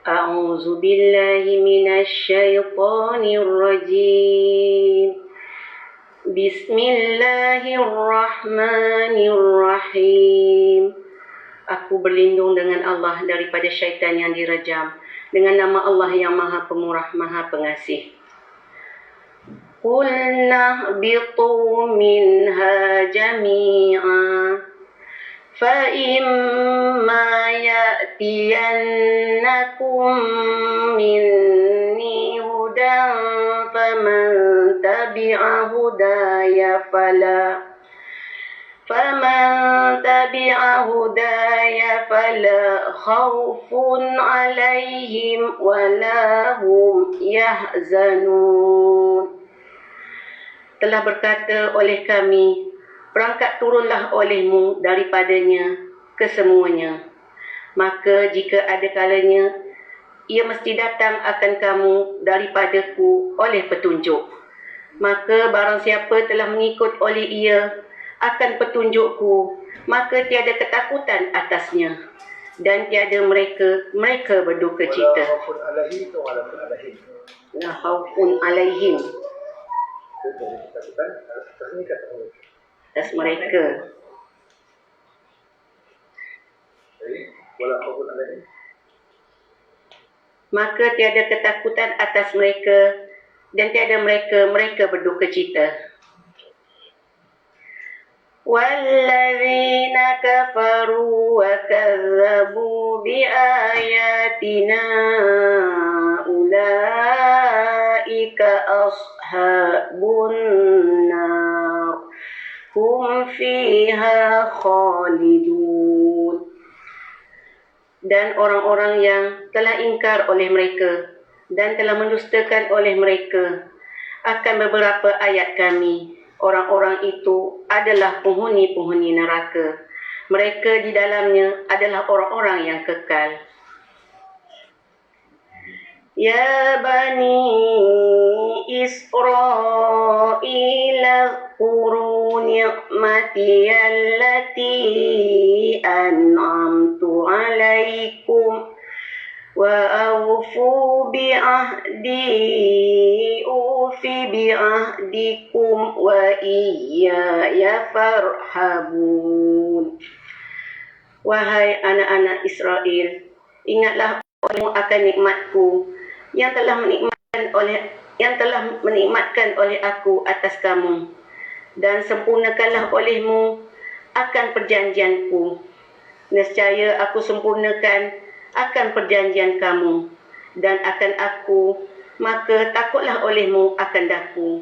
أعوذ بالله من الشيطان الرجيم بسم الله الرحمن الرحيم. Aku berlindung dengan Allah daripada syaitan yang dirajam, dengan nama Allah yang Maha Pemurah, Maha Pengasih. Qulna bitu minha jami'an فَإِمَّا يَأْتِيَنَّكُمْ مِنِّي هُدًى فَمَنْ تَبِعَ هُدَايَ فَلَا خَوْفٌ عَلَيْهِمْ وَلَا هُمْ يَحْزَنُونَ. Telah berkata oleh kami, berangkat turunlah olehmu daripadanya kesemuanya. Maka jika ada kalanya, ia mesti datang akan kamu daripadaku oleh petunjuk. Maka barang siapa telah mengikut oleh ia akan petunjukku, maka tiada ketakutan atasnya. Dan tiada mereka berduka cita. La khaufun alaihim. Atas mereka. Maka tiada ketakutan atas mereka dan tiada mereka berduka cita. وَالَّذِينَ كَفَرُوا وَكَذَّبُوا بِآيَاتِنَا أُولَئِكَ أَصْحَابُ النَّارِ hum fiha khalidun. Dan orang-orang yang telah ingkar oleh mereka dan telah mendustakan oleh mereka akan beberapa ayat kami, orang-orang itu adalah penghuni-penghuni neraka. Mereka di dalamnya adalah orang-orang yang kekal. Ya Bani Israel اذكروا نعمتي التي أنعمت عليكم وأوفوا بعهدي أوف بعهدكم وإياي فارهبون. Wahai anak-anak Israel, ingatlah olehmu akan nikmatku yang telah menikmatkan oleh aku atas kamu, dan sempurnakanlah olehmu akan perjanjianku. Nescaya aku sempurnakan akan perjanjian kamu dan akan aku, maka takutlah olehmu akan daku.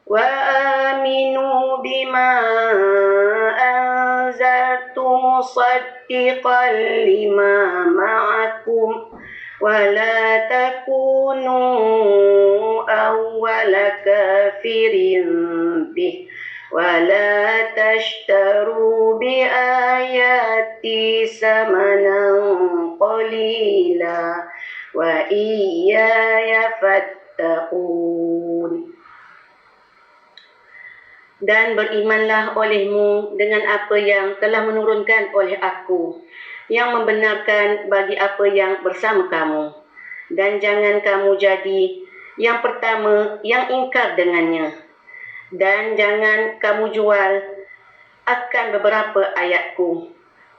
Wa aminu bima anzaltu musaddiqan lima ma'akum وَلَا تَكُونُوا أَوَّلَ كَافِرٍ بِهِ وَلَا تَشْتَرُوا بِآيَاتِي ثَمَنًا قَلِيلًا وَإِيَّايَ فَاتَّقُونِ. Dan berimanlah olehmu dengan apa yang telah menurunkan oleh aku, yang membenarkan bagi apa yang bersama kamu. Dan jangan kamu jadi yang pertama yang ingkar dengannya. Dan jangan kamu jual akan beberapa ayatku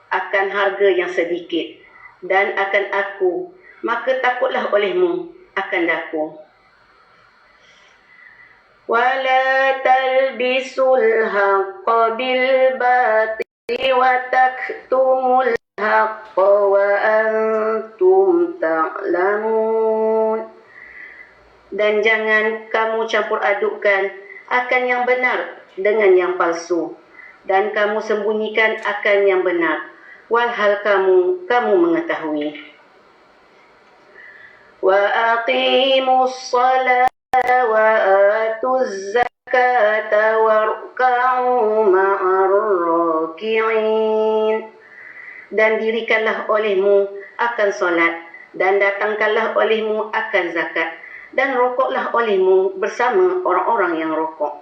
akan harga yang sedikit dan akan aku, maka takutlah olehmu akan daku. Wala talbisul haqqa bil batili wa taktumul haqqa wa antum ta'lamun. Dan jangan kamu campur adukkan akan yang benar dengan yang palsu, dan kamu sembunyikan akan yang benar walhal kamu mengetahui. Wa aqimus salata wa atuz zakata warka'u ma'ar raki'in. Dan dirikanlah olehmu akan solat, dan datangkanlah olehmu akan zakat, dan rokoklah olehmu bersama orang-orang yang rokok.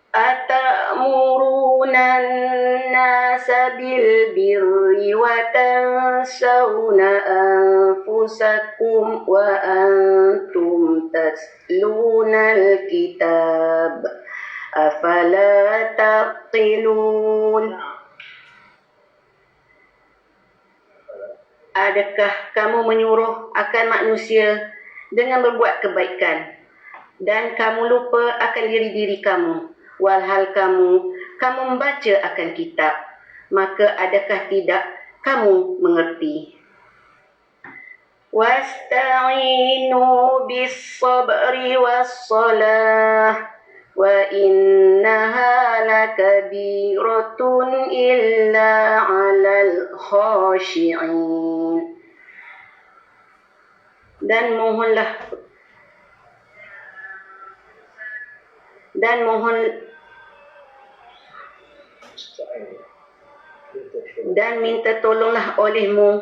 Ata'muruna أتأمرون الناس بالبر وتنسون أنفسكم وأنتم تتلون الكتاب أفلا تعقلون. Adakah kamu menyuruh akan manusia dengan berbuat kebaikan dan kamu lupa akan diri kamu, walhal kamu membaca akan kitab, maka adakah tidak kamu mengerti? Wasta'inu bis-sabri was-salah wa innaha lakabiratun illa 'alal khashi'in. Dan minta tolonglah olehmu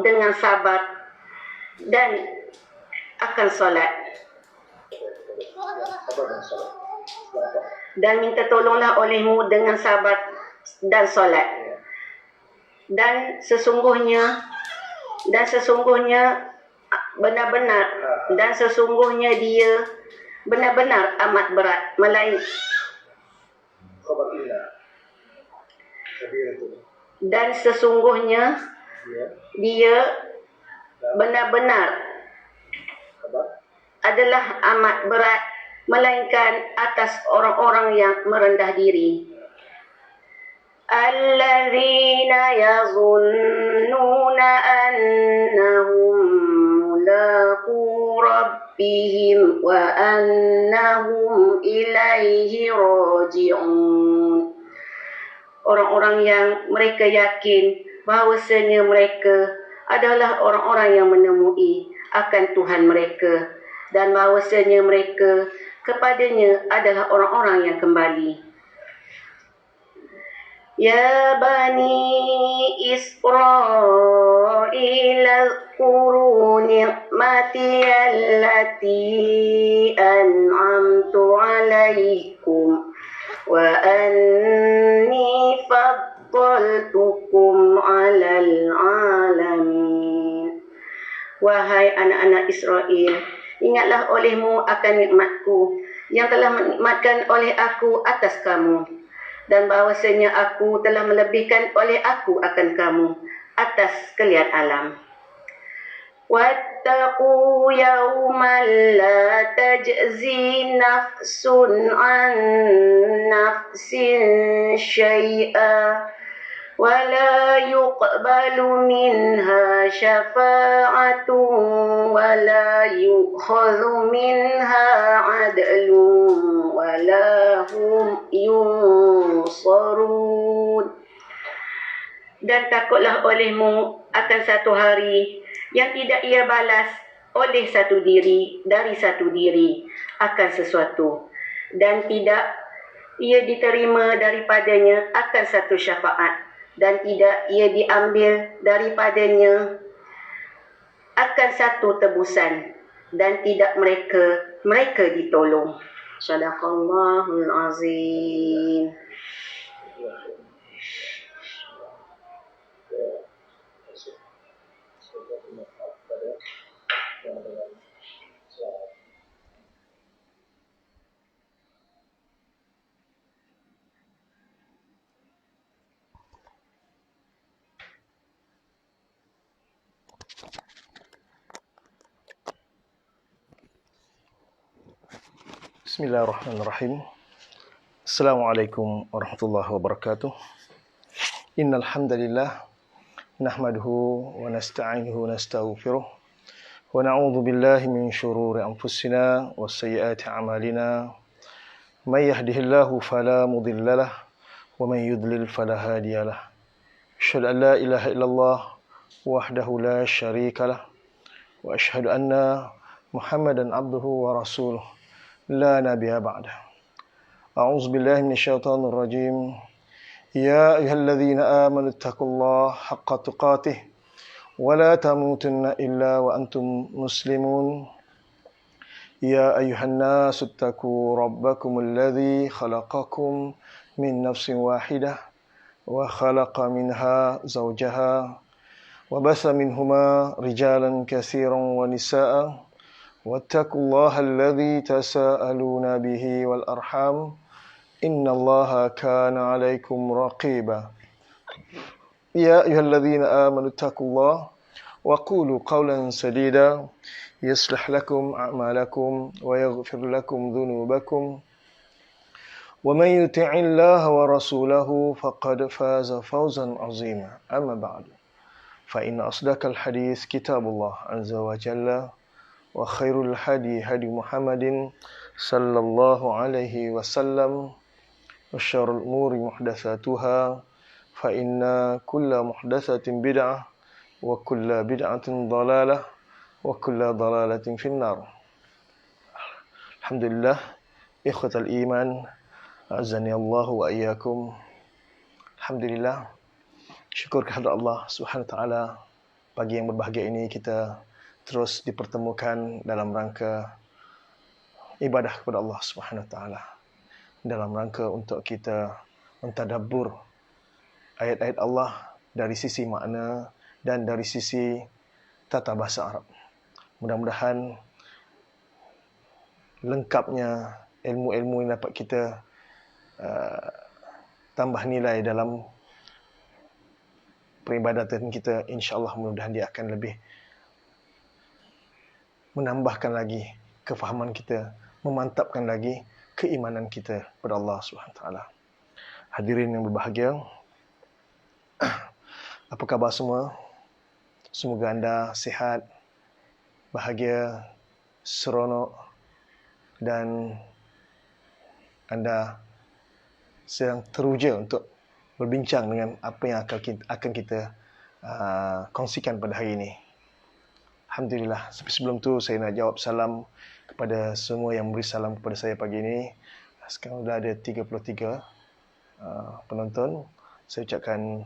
dengan sabar dan akan solat. Dan minta tolonglah olehmu dengan sabar dan solat. Dan sesungguhnya dia benar-benar amat berat, dan sesungguhnya dia benar-benar adalah amat berat, melainkan atas orang-orang yang merendah diri. Alladzina yazunnuna annahum mulaqu rabbihim wa annahum ilaihi raji'un. Orang-orang yang mereka yakin bahawasanya mereka adalah orang-orang yang menemui akan Tuhan mereka dan bahawasanya mereka kepadanya adalah orang-orang yang kembali. Ya Bani Israel, azkuru ni'mati allati an'amtu alaikum wa anni faddaltukum 'alal 'alamin. Wahai anak-anak Israel, ingatlah olehmu akan nikmatku yang telah menikmatkan oleh aku atas kamu, dan bahawasanya aku telah melebihkan oleh aku akan kamu atas sekalian alam. Wattaqu yawman la tajzi nafsun an nafsin syai'a wa la yuqbalu minha syafa'atun wa la yukhadhu minha 'adlun wa la hum yunsarun. Dan takutlah olehmu akan satu hari yang tidak ia balas oleh satu diri dari satu diri akan sesuatu, dan tidak ia diterima daripadanya akan satu syafaat, dan tidak ia diambil daripadanya akan satu tebusan, dan tidak mereka ditolong. Sadaqallahul azim. Bismillahirrahmanirrahim. Assalamualaikum warahmatullahi wabarakatuh. Innal hamdalillah nahmaduhu wa nasta'inuhu wa nastaghfiruh wa na'udzu billahi min shururi anfusina wa sayyiati a'malina. May yahdihillahu fala mudilla lahu wa may yudlil fala hadiya lahu. Asyhadu an la ilaha illallah wahdahu la syarika lahu wa asyhadu anna Muhammadan abduhu wa rasuluh la nabiyya ba'dah. A'udzu billahi minasyaitonir rajim. Ya ayyuhalladzina amanu taqullaha haqqa tuqatih wa la tamutunna illa wa antum muslimun. يا أيها الناس اتقوا ربكم الذي خلقكم من نفس واحدة وخلق منها زوجها وبث منهما رجالا كثيرا ونساء واتقوا الله الذي تساءلون به والأرحام إن الله كان عليكم رقيبا يا أيها الذين آمنوا اتقوا الله وقولوا قولا سديدا يصلح لكم أعمالكم ويغفر لكم ذنوبكم ومن يطع الله ورسوله فقد فاز فوزا عظيما أما بعد فإن أصدق الحديث كتاب الله عز وجل وخير الهدي هدي محمد صلى الله عليه وسلم وشر الأمور محدثاتها فإن كل محدثة بدعة وكل بدعة ضلالة وكل ضلالة في النار. Alhamdulillah, ikhwatal iman, azani Allah wa iyyakum. Alhamdulillah, syukur kehadrat Allah Subhanahu wa taala, pagi yang berbahagia ini kita terus dipertemukan dalam rangka ibadah kepada Allah Subhanahu wa taala, dalam rangka untuk kita mentadabbur ayat-ayat Allah dari sisi makna dan dari sisi tata bahasa Arab. Mudah-mudahan lengkapnya ilmu-ilmu yang dapat kita tambah nilai dalam peribadatan kita. InsyaAllah mudah-mudahan dia akan lebih menambahkan lagi kefahaman kita, memantapkan lagi keimanan kita kepada Allah SWT. Hadirin yang berbahagia, apa khabar semua? Semoga anda sihat, bahagia, seronok dan anda sedang teruja untuk berbincang dengan apa yang akan kita kongsikan pada hari ini. Alhamdulillah. Sebelum tu saya nak jawab salam kepada semua yang memberi salam kepada saya pagi ini. Sekarang sudah ada 33 penonton. Saya ucapkan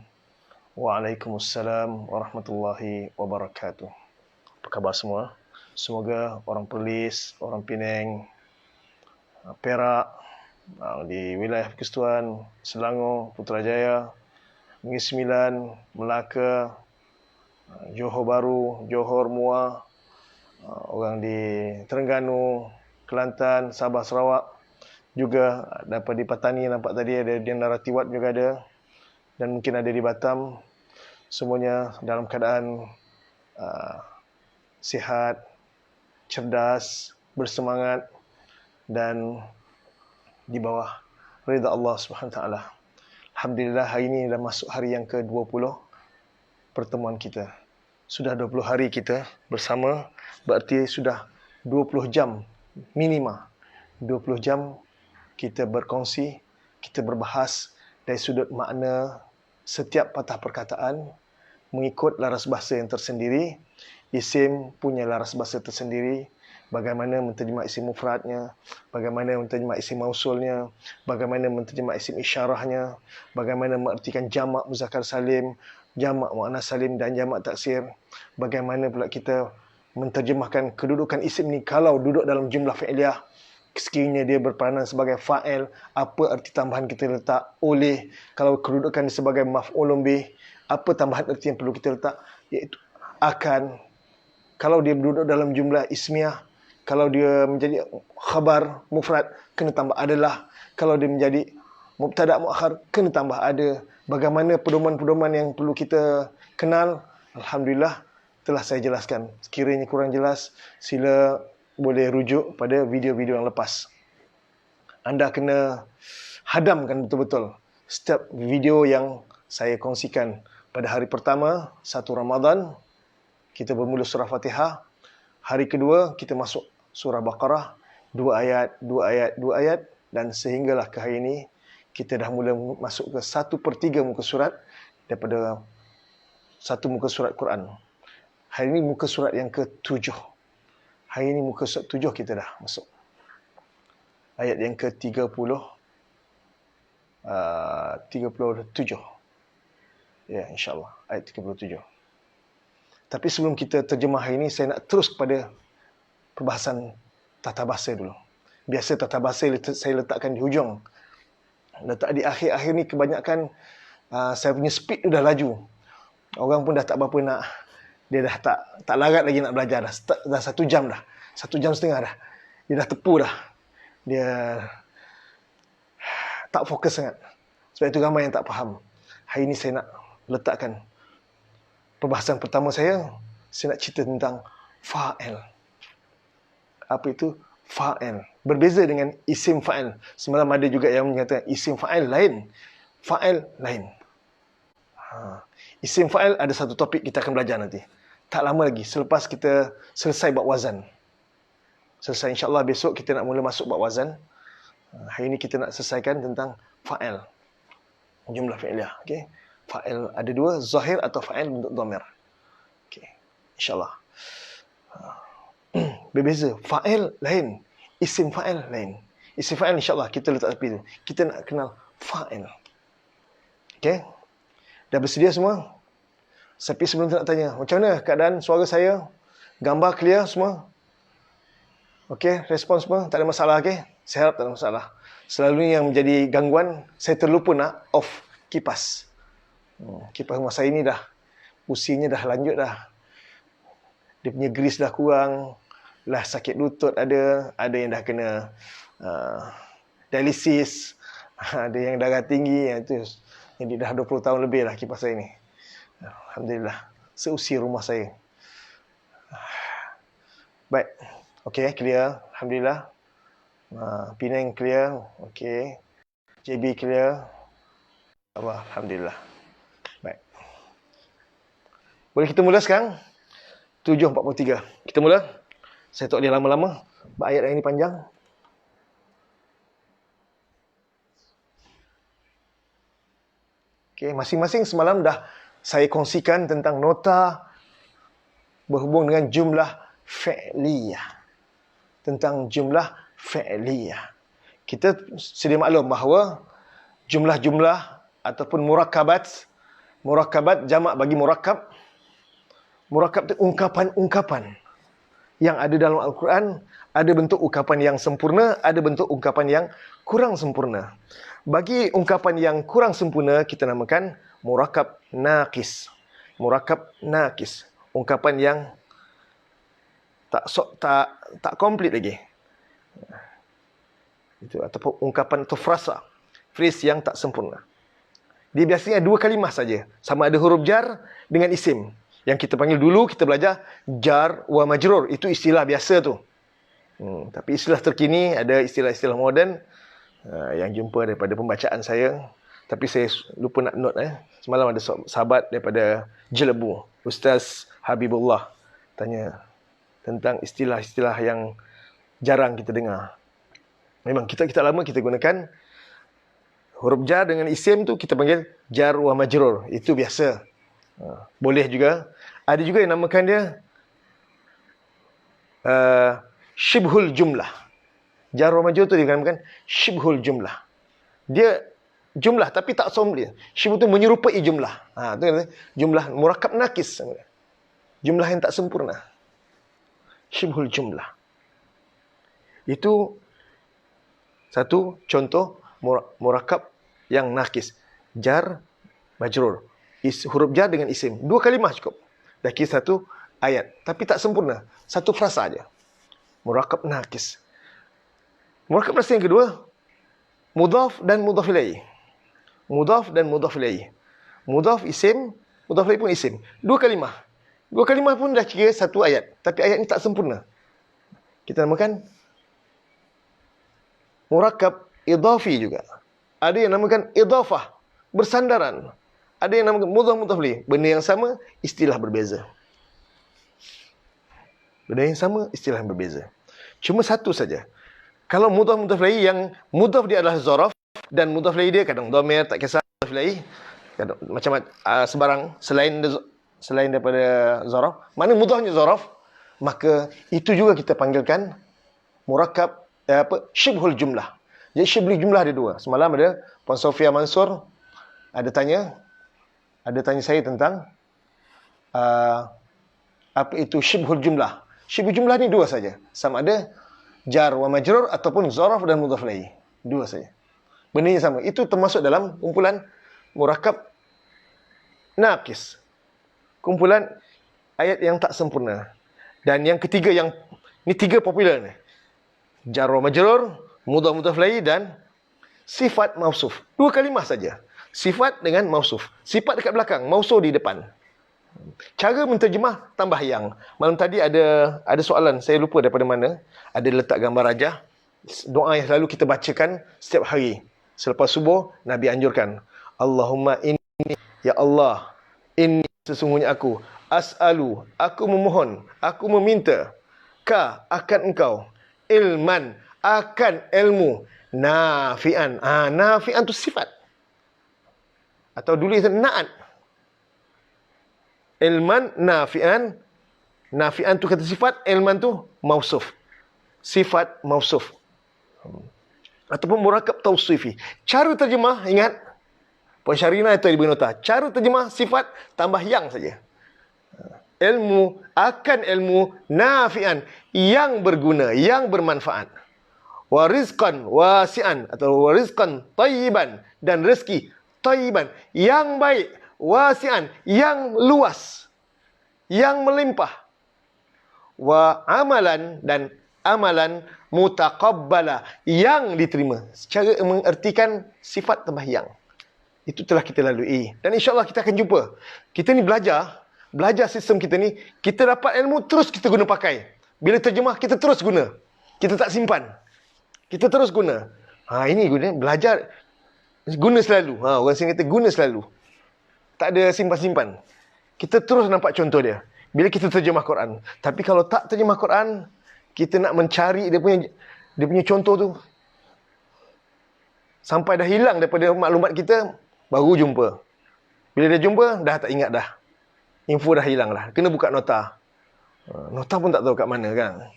Waalaikumsalam warahmatullahi wabarakatuh. Apa khabar semua? Semoga orang Perlis, orang Penang, Perak, di wilayah Persekutuan, Selangor, Putrajaya, Negeri Sembilan, Melaka, Johor Bahru, Johor Muar, orang di Terengganu, Kelantan, Sabah, Sarawak, juga dapat di Patani nampak tadi ada di Naratiwat juga ada, dan mungkin ada di Batam. Semuanya dalam keadaan sihat, cerdas, bersemangat dan di bawah redha Allah Subhanahu taala. Alhamdulillah, hari ini dah masuk hari yang ke-20 pertemuan kita. Sudah 20 hari kita bersama, berarti sudah 20 jam minima. 20 jam kita berkongsi, kita berbahas dari sudut makna setiap patah perkataan mengikut laras bahasa yang tersendiri. Isim punya laras bahasa tersendiri, bagaimana menterjemah isim mufradnya, bagaimana menterjemah isim mausulnya, bagaimana menterjemah isim isyarahnya, bagaimana mengartikan jamak muzakkar salim, jamak muannas salim dan jamak taksir, bagaimana pula kita menterjemahkan kedudukan isim ni kalau duduk dalam jumlah fi'liyah, sekiranya dia berperanan sebagai fa'il, apa arti tambahan kita letak, oleh kalau kedudukan sebagai maf'ulun bih, apa tambahan arti yang perlu kita letak, iaitu akan. Kalau dia duduk dalam jumlah ismiyah, kalau dia menjadi khabar mufrad, kena tambah adalah. Kalau dia menjadi mubtada' muakhar, kena tambah ada. Bagaimana pedoman-pedoman yang perlu kita kenal, Alhamdulillah telah saya jelaskan. Sekiranya kurang jelas, sila boleh rujuk pada video-video yang lepas. Anda kena hadamkan betul-betul setiap video yang saya kongsikan. Pada hari pertama, 1 Ramadan, kita bermula surah Fatihah. Hari kedua, kita masuk surah Baqarah. 2 ayat, 2 ayat, 2 ayat. Dan sehinggalah ke hari ini, kita dah mula masuk ke 1/3 muka surat daripada satu muka surat Quran. Hari ini muka surat yang ke-7. Hari ini muka surat 7 kita dah masuk. Ayat yang ke-30. 37. Ya, insyaAllah. Ayat 37. Tapi sebelum kita terjemah hari ini, saya nak terus kepada perbahasan tata bahasa dulu. Biasa tata bahasa saya letakkan di hujung. Letak di akhir-akhir ni kebanyakan saya punya speed dah laju. Orang pun dah tak berapa nak, dia dah tak larat lagi nak belajar dah. Dah 1 jam dah. 1.5 jam dah. Dia dah tepu dah. Dia tak fokus sangat. Sebab itu ramai yang tak faham. Hari ini saya nak letakkan perbahasan pertama saya nak cerita tentang fa'il. Apa itu fa'il? Berbeza dengan isim fa'il. Semalam ada juga yang mengatakan isim fa'il lain, fa'il lain. Isim fa'il ada satu topik kita akan belajar nanti. Tak lama lagi selepas kita selesai bab wazan. Selesai insya-Allah besok kita nak mula masuk bab wazan. Hari ini kita nak selesaikan tentang fa'il. Jumlah fi'liyah, okey. Fa'il ada 2, zahir atau fa'il bentuk dhamir. Okey. Insya-Allah. Berbeza. Fa'il lain, isim fa'il lain. Isim fa'il insya-Allah kita letak tepi tu. Kita nak kenal fa'il. Okey. Dah bersedia semua? Tapi sebelum tu nak tanya, macam mana keadaan suara saya? Gambar clear semua? Okey, respon semua? Tak ada masalah, okey? Saya harap tak ada masalah. Selalunya yang menjadi gangguan, saya terlupa nak off kipas. Kipas rumah saya ni dah, usianya dah lanjut dah. Dia punya grease dah kurang, lah sakit lutut ada yang dah kena dialisis, ada yang darah tinggi, itu. Jadi dah 20 tahun lebih lah kipas saya ni. Alhamdulillah. Seusia rumah saya. Baik. Okey, clear. Alhamdulillah. Penang clear. Okey. JB clear. Alhamdulillah. Baik. Boleh kita mula sekarang? 7.43. Kita mula. Saya tak boleh lama-lama. Ayat yang ini panjang. Okay, masing-masing semalam dah saya kongsikan tentang nota berhubung dengan jumlah fi'liyah. Tentang jumlah fi'liyah. Kita sedia maklum bahawa jumlah-jumlah ataupun murakabat jamak bagi murakab. Murakab itu ungkapan-ungkapan yang ada dalam Al-Quran. Ada bentuk ungkapan yang sempurna, ada bentuk ungkapan yang kurang sempurna. Bagi ungkapan yang kurang sempurna, kita namakan murakab naqis. Murakab naqis. Ungkapan yang tak komplit lagi. Itu ataupun ungkapan atau frasa. Phrase yang tak sempurna. Dia biasanya 2 kalimah saja. Sama ada huruf jar dengan isim. Yang kita panggil dulu, kita belajar jar wa majrur. Itu istilah biasa tu. Tapi istilah terkini, ada istilah-istilah moden yang jumpa daripada pembacaan saya. Tapi saya lupa nak note. Semalam ada sahabat daripada Jelebu, Ustaz Habibullah, tanya tentang istilah-istilah yang jarang kita dengar. Memang kita lama kita gunakan huruf jar dengan isim tu kita panggil jar wa majrur. Itu biasa. Boleh juga. Ada juga yang namakan dia syibhul jumlah. Jar wa majrur tu dinamakan syibhul jumlah. Dia jumlah tapi tak komplit. Syibh tu menyerupai jumlah. Tu jumlah murakab nakis. Jumlah yang tak sempurna. Syibhul jumlah. Itu satu contoh murakab yang nakis. Jar majrur. Huruf jar dengan isim. 2 kalimah cukup. Dah kira satu ayat. Tapi tak sempurna. Satu frasa aja. Murakab nakis. Murakab frasa yang kedua, mudhaf dan mudhaf ilaih. Mudhaf dan mudhaf ilaih. Mudhaf isim, mudhaf ilaih pun isim. 2 kalimah. 2 kalimah pun dah kira satu ayat. Tapi ayat ni tak sempurna. Kita namakan murakab idhafi juga. Ada yang namakan idhafah, bersandaran. Ada yang namakan mudhaf ilaih. Benda yang sama, istilah berbeza. Benda yang sama, istilah yang berbeza. Cuma satu saja. Kalau mudhaf ilaih yang mudhaf dia adalah zaraf dan mudhaf ilaih dia kadang dhamir, tak kisah mudhaf ilaih. Macam sebarang selain daripada zaraf. Mana mudhafnya zaraf, maka itu juga kita panggilkan murakab syibhul jumlah. Jadi syibhul jumlah ada 2. Semalam ada Puan Sofia Mansur ada tanya saya tentang apa itu syibhul jumlah. Syibhul jumlah ni 2 saja. Sama ada jar wa majrur ataupun zaraf dan mudhaf ilaih. Dua saja. Benarnya sama. Itu termasuk dalam kumpulan murakkab naqis. Kumpulan ayat yang tak sempurna. Dan yang ketiga yang ni tiga popular ni. Jar wa majrur, mudhaf ilaih dan sifat mausuf. Dua kalimah saja. Sifat dengan mausuf. Sifat dekat belakang, mausuf di depan. Cara menterjemah tambah yang. Malam tadi ada soalan, saya lupa daripada mana. Ada letak gambar rajah. Doa yang selalu kita bacakan setiap hari. Selepas subuh, Nabi anjurkan. Allahumma inni, ya Allah, inni sesungguhnya aku, as'alu, aku memohon, aku meminta, ka akan engkau, ilman, akan ilmu, nafi'an. Nafi'an tu sifat. Atau dulu itu na'at. Ilman, nafi'an. Nafi'an tu kata sifat, ilman tu mausuf. Sifat mausuf. Ataupun murakkab tausifi. Cara terjemah, ingat. Puan Syarina itu diberi nota. Cara terjemah sifat tambah yang saja. Ilmu, akan ilmu, nafi'an. Yang berguna, yang bermanfaat. Wa rizqan wasi'an. Atau wa rizqan tayyiban. Dan rezeki tayyiban. Yang baik. Wasi'an. Yang luas. Yang melimpah. Wa amalan dan amalan mutaqabbala, yang diterima. Cara mengertikan sifat tambah yang. Itu telah kita lalui. Dan insyaAllah kita akan jumpa. Kita ni belajar sistem kita ni, kita dapat ilmu terus kita guna pakai. Bila terjemah, kita terus guna. Kita tak simpan. Kita terus guna. Ini guna, belajar, guna selalu. Orang sini kata guna selalu. Tak ada simpan-simpan. Kita terus nampak contoh dia. Bila kita terjemah Quran. Tapi kalau tak terjemah Quran, kita nak mencari dia punya contoh tu. Sampai dah hilang daripada maklumat kita, baru jumpa. Bila dah jumpa, dah tak ingat dah. Info dah hilang dah. Kena buka nota. Nota pun tak tahu kat mana kan.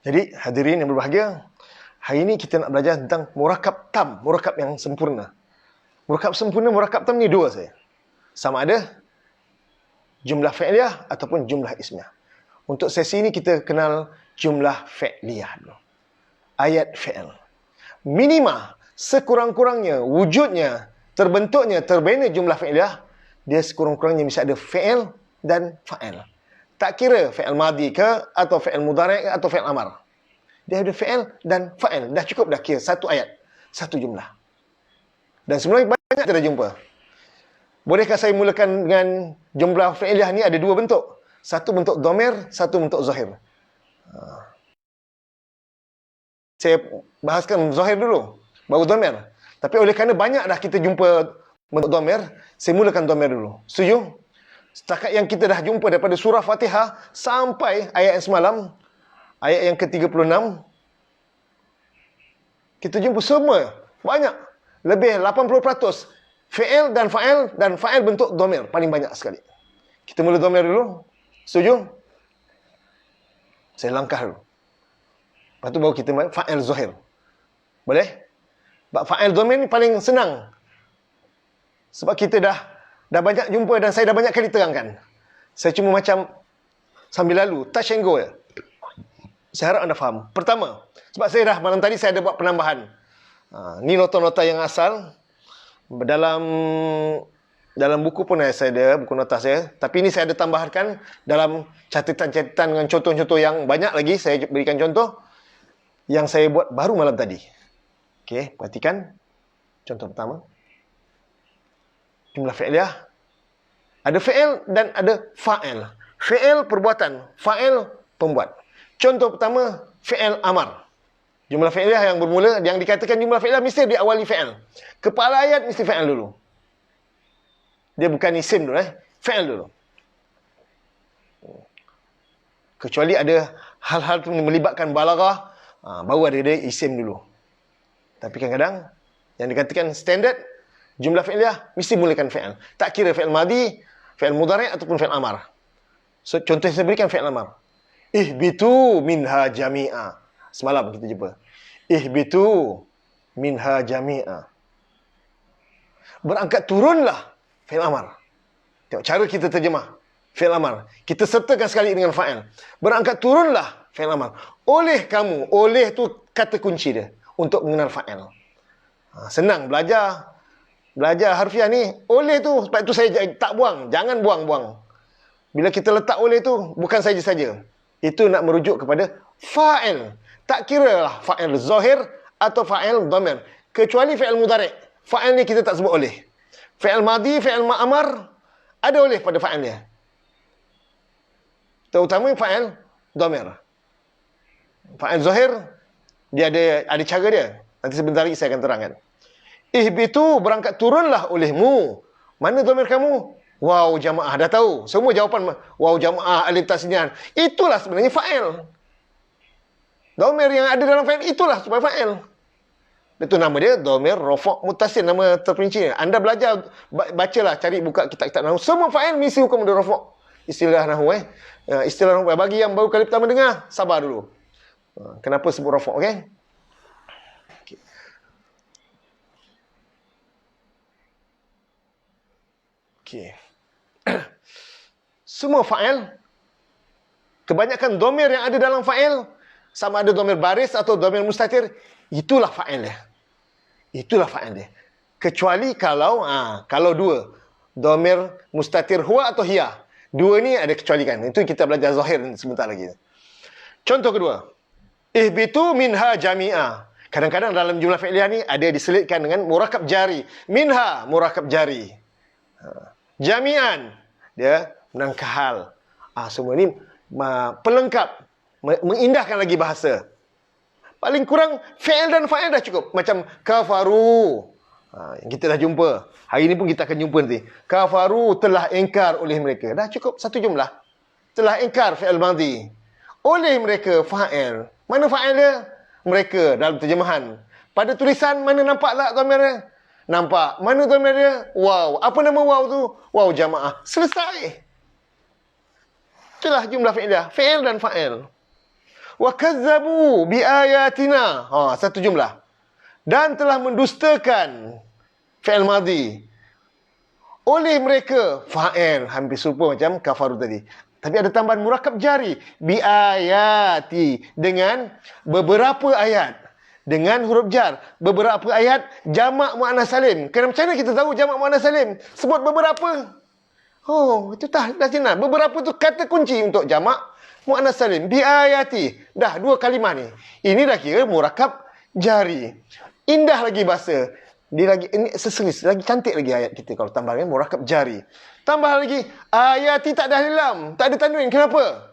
Jadi hadirin yang berbahagia, hari ini kita nak belajar tentang murakkab tam. Murakkab yang sempurna. Murakkab sempurna, murakkab tam ni dua saja. Sama ada jumlah fi'liyah ataupun jumlah ismiyah. Untuk sesi ini kita kenal jumlah fi'liyah dulu. Ayat fi'il. Minima, sekurang-kurangnya, wujudnya, terbentuknya, terbina jumlah fi'liyah, dia sekurang-kurangnya bisa ada fi'il dan fa'il. Tak kira fi'il madhi ke, atau fi'il mudhari' ke, atau fi'il amar. Dia ada fi'il dan fa'il. Dah cukup dah kira satu ayat, satu jumlah. Dan sebenarnya banyak kita dah jumpa. Bolehkah saya mulakan dengan jumlah fi'liyah ni ada dua bentuk. Satu bentuk dhamir, satu bentuk zahir. Saya bahaskan zahir dulu, baru dhamir. Tapi oleh kerana banyak dah kita jumpa bentuk dhamir, saya mulakan dhamir dulu. Setuju? Setakat yang kita dah jumpa daripada surah Fatihah sampai ayat yang semalam, ayat yang ke-36, kita jumpa semua, banyak. Lebih 80% fi'il dan fa'il bentuk dhamir, paling banyak sekali. Kita mula dhamir dulu. Setuju? Saya langkah dulu. Lepas tu baru kita main fa'il zahir. Boleh? Fa'il dhamir ni paling senang. Sebab kita dah banyak jumpa dan saya dah banyak kali terangkan. Saya cuma macam sambil lalu, touch and go je. Saya harap anda faham. Pertama, sebab saya dah malam tadi saya ada buat penambahan. Ni nota-nota yang asal. Dalam buku pun saya ada, buku nota saya. Tapi ini saya ada tambahkan dalam catatan-catatan dengan contoh-contoh yang banyak lagi. Saya berikan contoh yang saya buat baru malam tadi. Okey, perhatikan. Contoh pertama. Jumlah fi'liyah. Ada fi'il dan ada fa'il. Fi'il perbuatan, fa'il pembuat. Contoh pertama, fi'il amar. Jumlah fi'liyah yang bermula, yang dikatakan jumlah fi'liyah mesti diawali fi'il. Kepala ayat mesti fi'il dulu. Dia bukan isim dulu, fi'il dulu. Kecuali ada hal-hal tu melibatkan balaghah, baru ada dia isim dulu. Tapi kadang-kadang yang dikatakan standard, jumlah fi'liyah mesti mulakan fi'il. Tak kira fi'il madhi, fi'il mudhari' ataupun fi'il amar. So, contoh yang saya berikan fi'il amar. Ihbitu minha jami'a. Semalam kita jumpa. Ihbitu minha jami'a. Berangkat turunlah. Fi'il amar. Tengok cara kita terjemah. Fi'il amar. Kita sertakan sekali dengan fa'il. Berangkat turunlah Fi'il amar. Oleh kamu. Oleh tu kata kunci dia untuk mengenal fa'il. Senang belajar. Belajar harfiah ni. Oleh tu, sebab tu saya tak buang. Jangan buang-buang. Bila kita letak oleh tu, bukan saja-saja. Itu nak merujuk kepada fa'il. Tak kira lah fa'il zahir atau fa'il dhamir. Kecuali fi'il mudhari'. Fa'il ni kita tak sebut oleh. Fi'il madhi, fi'il ma'amar, ada oleh pada fa'il dia. Terutama fa'il dhamir. Fa'il zahir, dia ada cara dia. Nanti sebentar lagi saya akan terangkan. Ihbitu, berangkat turunlah olehmu. Mana dhamir kamu? Waw jamaah, dah tahu. Semua jawapan waw jamaah, alif tasniah. Itulah sebenarnya fa'il. Dhamir yang ada dalam fa'il, itulah sebagai fa'il. Itu nama dia, dhamir rafa' muttasil, nama terperinci. Anda belajar, bacalah, cari buka kitab-kitab nahwu. Semua fa'il mesti hukum dia rafa'. Istilah nahwu istilah nahwu. Bagi yang baru kali pertama dengar, sabar dulu. Kenapa sebut rafa', okey? Okey. Semua fa'il, kebanyakan dhamir yang ada dalam fa'il, sama ada dhamir baris atau dhamir mustatir, itulah fa'il dia. Itulah fa'il dia. Kecuali kalau dua, dhamir mustatir huwa atau hiya. Dua ni ada kecualikan. Itu kita belajar zahir sebentar lagi. Contoh kedua. Ihbitu minha jami'a. Kadang-kadang dalam jumlah fi'liyah ni ada diselitkan dengan murakab jari. Minha, murakab jari. Jami'an, dia menangkah hal. Semua ni pelengkap, mengindahkan lagi bahasa. Paling kurang fi'il dan fa'il dah cukup. Macam kafaru. Yang kita dah jumpa. Hari ni pun kita akan jumpa nanti. Kafaru, telah ingkar oleh mereka. Dah cukup satu jumlah. Telah ingkar fi'il madhi. Oleh mereka fa'il. Mana fa'il dia? Mereka dalam terjemahan. Pada tulisan mana nampak tak dhamir dia? Nampak. Mana dhamir dia? Waw. Apa nama waw tu? Waw jamaah. Selesai. Itulah jumlah fi'il. Fi'il dan fa'il. Wa kazzabu bi ayatina. Satu jumlah. Dan telah mendustakan fi'il madhi. Oleh mereka fa'il, hampir serupa macam kafaru tadi. Tapi ada tambahan murakab jari. Bi ayati, dengan beberapa ayat. Dengan huruf jar. Beberapa ayat jamak muannas salim. Macam mana kita tahu jamak muannas salim? Sebut beberapa. Itu dah senang. Beberapa tu kata kunci untuk jamak muannas salim. Bi ayati. Dah dua kalimah ni. Ini dah kira murakab jari. Indah lagi bahasa. Dia lagi ini seselis, lagi cantik lagi ayat kita kalau tambahkan murakab jari. Tambah lagi ayati tak ada lam, tak ada tanwin. Kenapa?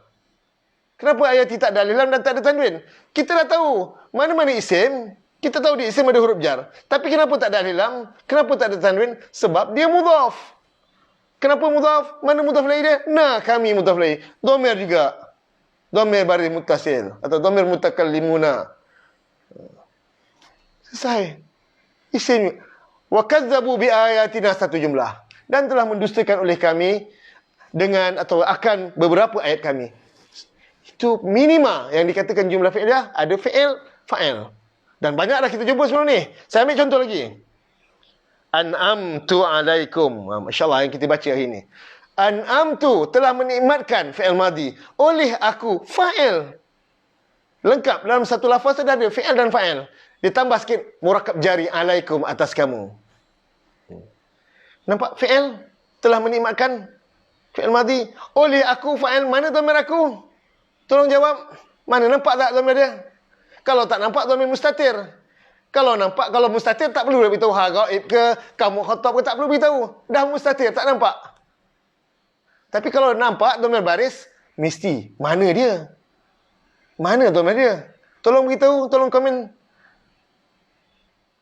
Kenapa ayati tak ada lam dan tak ada tanwin? Kita dah tahu mana-mana isim, kita tahu di isim ada huruf jar. Tapi kenapa tak ada lam? Kenapa tak ada tanwin? Sebab dia mudhaf. Kenapa mudhaf? Mana mudhaf lain dia? Kami mudhaf lain. Dhamir juga. Dhamir baris muttasil atau dhamir mutakallimuna. Selesai. Isim. Wa kazzabu bi ayatina, satu jumlah. Dan telah mendustakan oleh kami dengan atau akan beberapa ayat kami. Itu minima yang dikatakan jumlah fi'liyah. Ada fi'il, fa'il. Dan banyaklah kita jumpa sebelum ni. Saya ambil contoh lagi. An'amtu alaikum. Masya-Allah yang kita baca hari ni. An'amtu, telah menikmatkan fi'il madhi. Oleh aku, fa'il. Lengkap. Dalam satu lafaz ada fi'il dan fa'il. Ditambah sikit murakab jari alaikum, atas kamu. Nampak fi'il telah menikmatkan fi'il madhi. Oleh aku fa'il. Mana dhamir aku? Tolong jawab. Mana nampak tak dhamir dia? Kalau tak nampak dhamir mustatir. Kalau nampak, kalau mustatir tak perlu beritahu gaib ke, kamu khatab ke, tak perlu beritahu. Dah mustatir, tak nampak. Tapi kalau nampak dhamir baris, mesti. Mana dia? Mana dhamir dia? Tolong beritahu, tolong komen.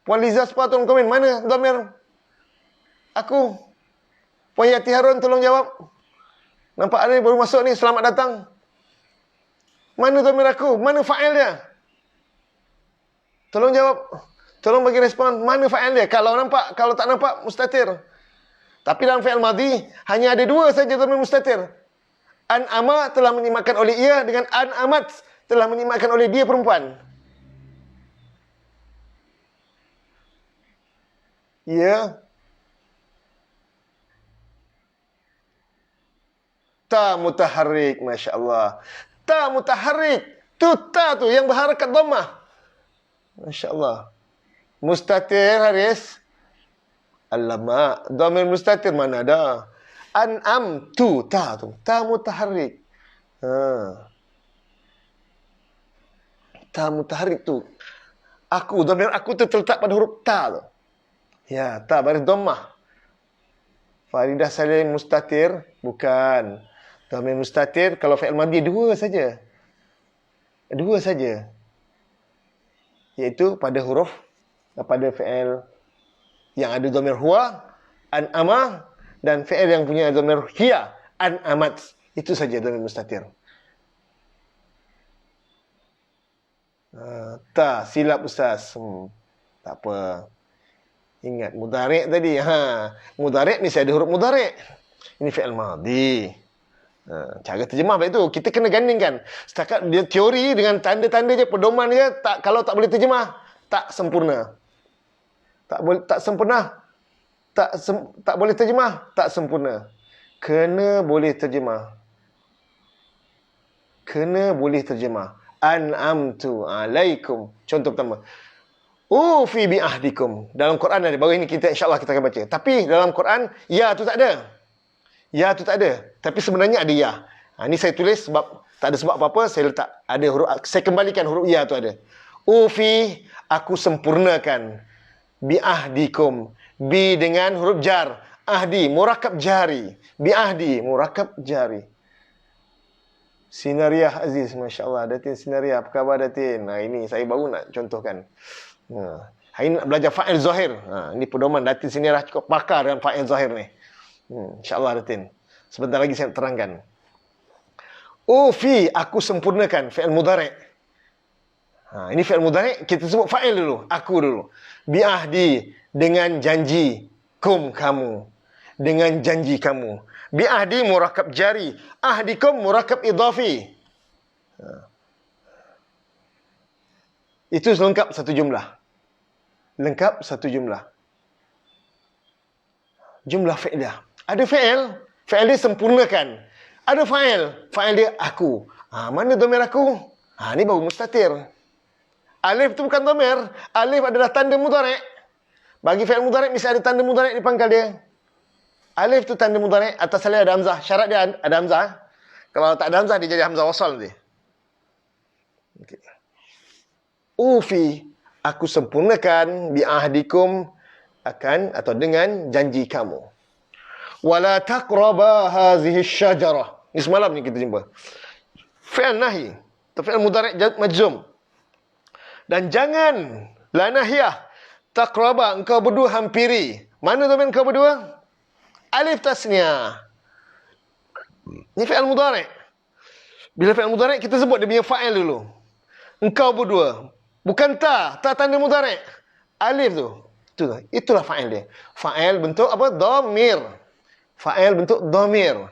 Puan Liza Spa, tolong komen. Mana dhamir aku? Puan Yati Harun, tolong jawab. Nampak ada baru masuk ni, selamat datang. Mana dhamir aku? Mana fa'il dia? Tolong jawab. Tolong bagi respon. Mana fa'il dia? Kalau nampak, kalau tak nampak, mustatir. Tapi dalam fi'il madhi, hanya ada dua saja dhamir mustatir. An'ama telah menikmatkan oleh ia, dengan an'amat telah menikmatkan oleh dia perempuan. Ya. Ta mutaharrik, Masya Allah. Ta mutaharrik. Tu ta tu yang berharakat dhammah. Masya Allah. Mustatir, Haris. Alamak, dhamir mustatir mana ada? An'am tu ta tu. Ta mutaharrik. Ta mutaharrik tu. Aku, dhamir aku tu terletak pada huruf ta tu. Ya, ta baris dhammah. Faridah Salim mustatir, bukan. Dhamir mustatir kalau fi'il madhi dua saja. Dua saja. Iaitu pada huruf, pada fi'il yang ada dhamir huwa, an'ama, dan fi'il yang punya dhamir hiya, an'amat. Itu saja dhamir mustatir. Tak, silap Ustaz. Tak apa. Ingat mudhari' tadi. Mudhari' mesti ada huruf mudhari'. Ini fi'il madhi. Cara terjemah baik tu. Kita kena gandingkan. Setakat dia teori dengan tanda-tanda je, pedoman je, kalau tak boleh terjemah, tak sempurna. Tak sempurna. Tak boleh terjemah, tak sempurna. Kena boleh terjemah. Kena boleh terjemah. An'amtu alaikum. Contoh pertama. Ufi bi ahdikum. Dalam Quran ada. Baru ini insya-Allah kita akan baca. Tapi dalam Quran, ya tu tak ada. Ya tu tak ada. Tapi sebenarnya ada ya. Ini saya tulis sebab tak ada sebab apa-apa. Saya letak ada huruf. Saya kembalikan huruf ya tu ada. Ufi, aku sempurnakan. Bi ahdikum. Bi dengan huruf jar. Ahdi, murakab jari. Bi ahdi, murakab jari. Sinariah Aziz, Masya Allah. Datin Sinariah, apa khabar Datin? Ini saya baru nak contohkan. Hari ini nak belajar fa'il zahir. Ini pedoman Datin Sinariah cukup pakar dengan fa'il zahir ni. InsyaAllah Datin. Sebentar lagi saya nak terangkan. Ufi, aku sempurnakan. Fi'il mudhari'. Ini fi'il mudhari'. Kita sebut fa'il dulu. Aku dulu. Bi'ahdi, dengan janji. Kum, kamu. Dengan janji kamu. Bi'ahdi, murakab jari. Ahdikum, murakab idhafi. Itu lengkap satu jumlah. Lengkap satu jumlah. Jumlah fi'lah. Ada fi'il, fi'il dia sempurnakan. Ada fa'il dia aku. Mana dhamir aku? Ni baru mustatir. Alif tu bukan dhamir. Alif adalah tanda mudhari'. Bagi fi'il mudhari' mesti ada tanda mudhari' di pangkal dia. Alif tu tanda mudhari', atas alif ada hamzah. Syarat dia ada hamzah. Kalau tak ada hamzah, dia jadi hamzah wasal nanti. Okay. Ufi, aku sempurnakan bi'ahdikum akan atau dengan janji kamu. Wala taqraba hazihi syajarah. Ini semalam ni kita jumpa. Fi'il nahi. Atau fi'il mudhari' majzum. Dan jangan la nahiyah. Taqraba, engkau berdua hampiri. Mana dhamir engkau berdua? Alif tasniyah. Ini fi'il mudhari'. Bila fi'il mudhari' kita sebut dia punya fa'il dulu. Engkau berdua. Bukan ta tanda mudhari'. Alif tu. Itulah fa'il dia. Fa'il bentuk apa? Dhamir. Fa'il bentuk dhamir.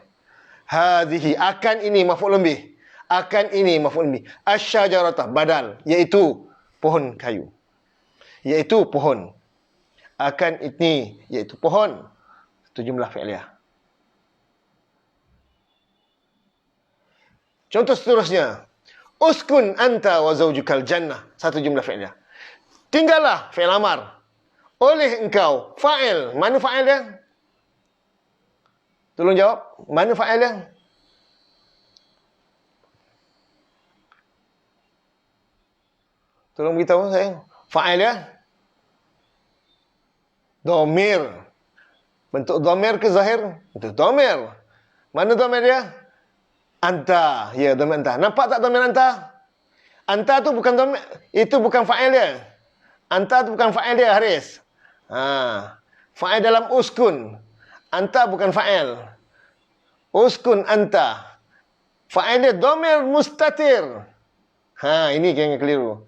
Hadhihi, akan ini maf'ul bih. Akan ini maf'ul bih. Asy-syajaratah, badal, iaitu pohon kayu. Iaitu pohon. Akan ini, iaitu pohon. Itu jumlah fi'liyah. Contoh seterusnya. Uskun anta wa zawjukal jannah. Satu jumlah fi'liyah. Tinggallah, fi'il amar. Oleh engkau. Fa'il. Mana fa'il dia? Tolong jawab. Mana fa'il dia? Tolong beritahu saya. Fa'il dia? Dhamir. Bentuk dhamir ke zahir? Bentuk dhamir. Mana dhamir dia? Anta. Ya, dhamir anta. Nampak tak dhamir anta? Anta tu bukan dhamir. Itu bukan fa'il dia. Anta tu bukan fa'il dia, Haris. Fa'il dalam uskun. Anta bukan fa'il. Uskun anta. Fa'il dia dhamir mustatir. Ini yang keliru.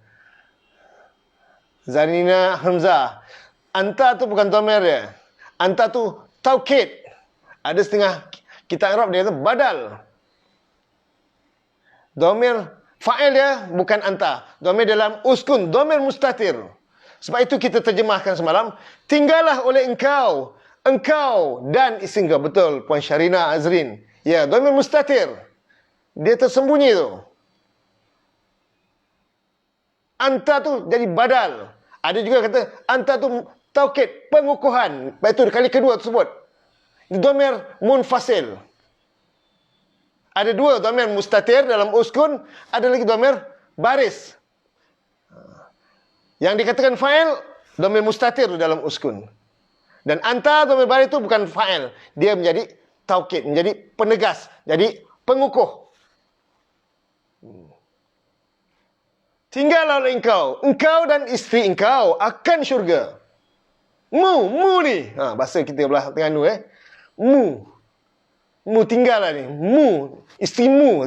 Zarina Hamzah. Anta tu bukan dhamir dia. Anta tu taukid. Ada setengah kita Arab dia tu badal. Dhamir fa'il dia bukan anta. Dhamir dalam uskun, dhamir mustatir. Sebab itu kita terjemahkan semalam, tinggallah oleh engkau, engkau dan isteri engkau. Betul, Puan Syarina Azrin. Ya, dhamir mustatir. Dia tersembunyi tu. anta tu jadi badal. Ada juga kata anta tu taukid, pengukuhan. Itu kali kedua tersebut. Dhamir munfasil. Ada dua dhamir mustatir dalam uskun, ada lagi dhamir baris. Yang dikatakan fa'il, dhamir mustatir dalam uskun. Dan anta dhamir baris itu bukan fa'il. Dia menjadi taukid, menjadi penegas, jadi pengukuh. Tinggallah engkau dan isteri engkau akan syurga. Mu ni. Bahasa kita belah Terengganu Mu tinggallah ni. Isterimu.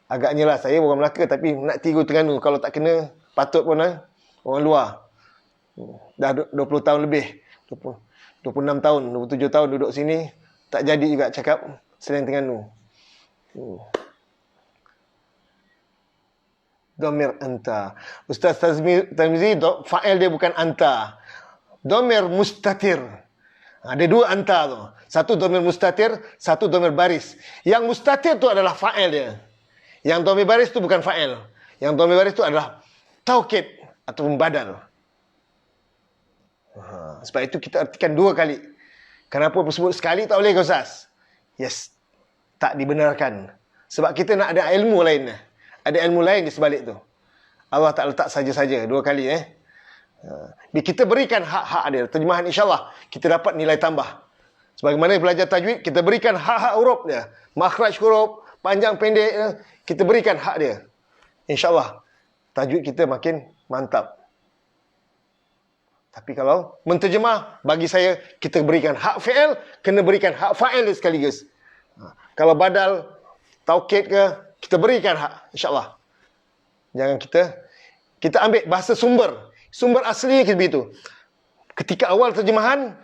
Agaknya lah saya orang Melaka tapi nak tiru Terengganu. Kalau tak kena patut pun orang luar. Dah 20 tahun lebih. 26 tahun, 27 tahun duduk sini. Tak jadi juga cakap selain Terengganu. Dhamir anta. Ustaz Tarmizi, fa'il dia bukan anta. Dhamir mustatir. Ada dua anta tu. Satu dhamir mustatir, satu dhamir baris. Yang mustatir tu adalah fa'il dia. Yang dhamir baris tu bukan fa'il. Yang dhamir baris tu adalah taukid ataupun badal. Sebab itu kita artikan dua kali. Kenapa sebut sekali tak boleh ke Ustaz? Yes. Tak dibenarkan. Sebab kita nak ada ilmu lain. Ada ilmu lain di sebalik tu. Allah tak letak saja-saja dua kali. Kita berikan hak-hak dia. Terjemahan insyaAllah kita dapat nilai tambah. Sebagaimana belajar tajwid, kita berikan hak-hak huruf dia. Makhraj huruf, panjang pendek, kita berikan hak dia. InsyaAllah tajwid kita makin mantap. Tapi kalau menterjemah, bagi saya kita berikan hak fi'il, kena berikan hak fa'il sekaligus. Kalau badal, taukid ke, kita berikan hak, insyaAllah. Jangan kita ambil bahasa sumber. Sumber asli kita begitu. Ketika awal terjemahan,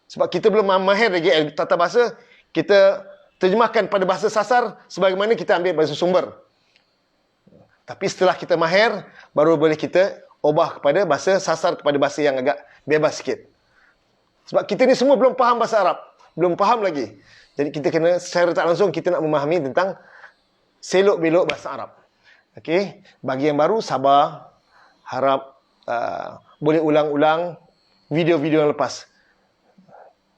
sebab kita belum mahir lagi tata bahasa, kita terjemahkan pada bahasa sasar sebagaimana kita ambil bahasa sumber. Tapi setelah kita mahir, baru boleh kita ubah kepada bahasa sasar, kepada bahasa yang agak bebas sikit. Sebab kita ni semua belum faham bahasa Arab. Belum faham lagi. Jadi kita kena secara tak langsung kita nak memahami tentang selok-belok bahasa Arab. Okey, bagi yang baru sabar, harap boleh ulang-ulang video-video yang lepas.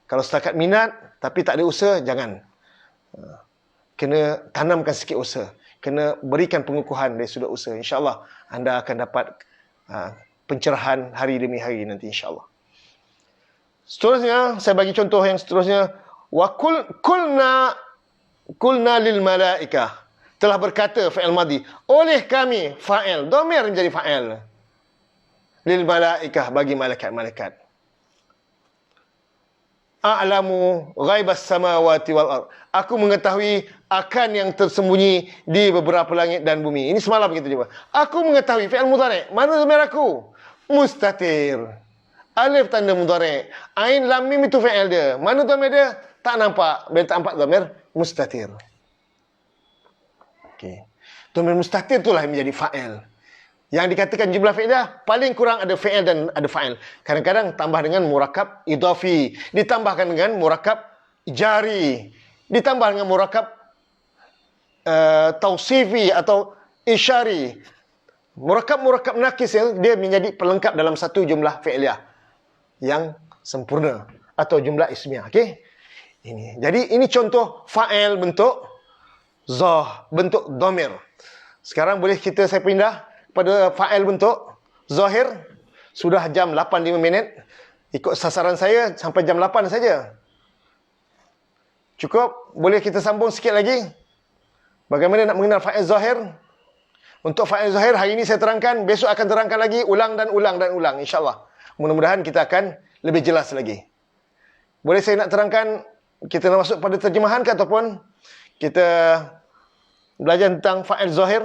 Kalau setakat minat tapi tak ada usaha, jangan. Kena tanamkan sikit usaha. Kena berikan pengukuhan dari sudut usaha. InsyaAllah anda akan dapat pencerahan hari demi hari nanti insyaAllah. Seterusnya, saya bagi contoh yang seterusnya. Wa kulna lil malaikah. Telah berkata fa'il madhi. Oleh kami, fa'il. Dhamir menjadi fa'il. Lil malaikah, bagi malaikat-malaikat. A'lamu ghaibas samawati wal ard. Aku mengetahui akan yang tersembunyi di beberapa langit dan bumi. Ini semalam kita jumpa. Aku mengetahui fi'il mudhari'. Mana dhamir aku? Mustatir. Alif tanda mudhari'. Ain lam mim itu fi'il dia. Mana dhamir dia? Tak nampak. Bila tak nampak dhamir mustatir. Okey. Dhamir mustatir itulah yang menjadi fa'il. Yang dikatakan jumlah fi'ilnya paling kurang ada fi'il dan ada fa'il. Kadang-kadang tambah dengan murakab idhafi, ditambahkan dengan murakab jari, ditambah dengan murakab tausifi atau isyari. Murakab nakis dia menjadi pelengkap dalam satu jumlah fi'iliyah yang sempurna atau jumlah ismiyah. Okey. Jadi ini contoh fa'il bentuk bentuk dhamir. Sekarang boleh saya pindah pada fa'il bentuk zahir. Sudah jam 8.05. Ikut sasaran saya sampai jam 8 saja. Cukup? Boleh kita sambung sikit lagi? Bagaimana nak mengenal fa'il zahir? Untuk fa'il zahir hari ini saya terangkan, besok akan terangkan lagi, ulang dan ulang dan ulang insyaAllah. Mudah-mudahan kita akan lebih jelas lagi. Boleh saya nak terangkan, kita nak masuk pada terjemahan ke ataupun kita belajar tentang fa'il zahir?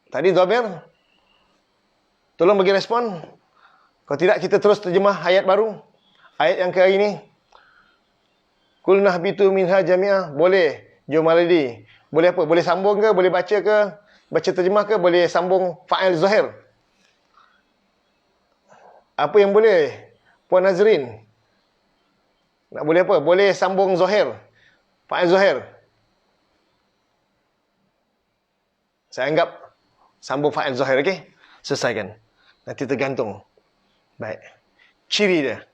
Tadi dhamir. Tolong bagi respon. Kalau tidak kita terus terjemah ayat baru. Ayat yang ke hari ini. Qul nahbitu minha jami'ah. Boleh. Jom Malidi. Boleh apa? Boleh sambung ke? Boleh baca ke? Baca terjemah ke? Boleh sambung fa'il zahir? Apa yang boleh? Puan Nazrin. Nak boleh apa? Boleh sambung zahir. Fa'il zahir. Saya anggap sambung fa'il zahir, okey? Selesaikan. Nanti tergantung. Baik. Ciri dia.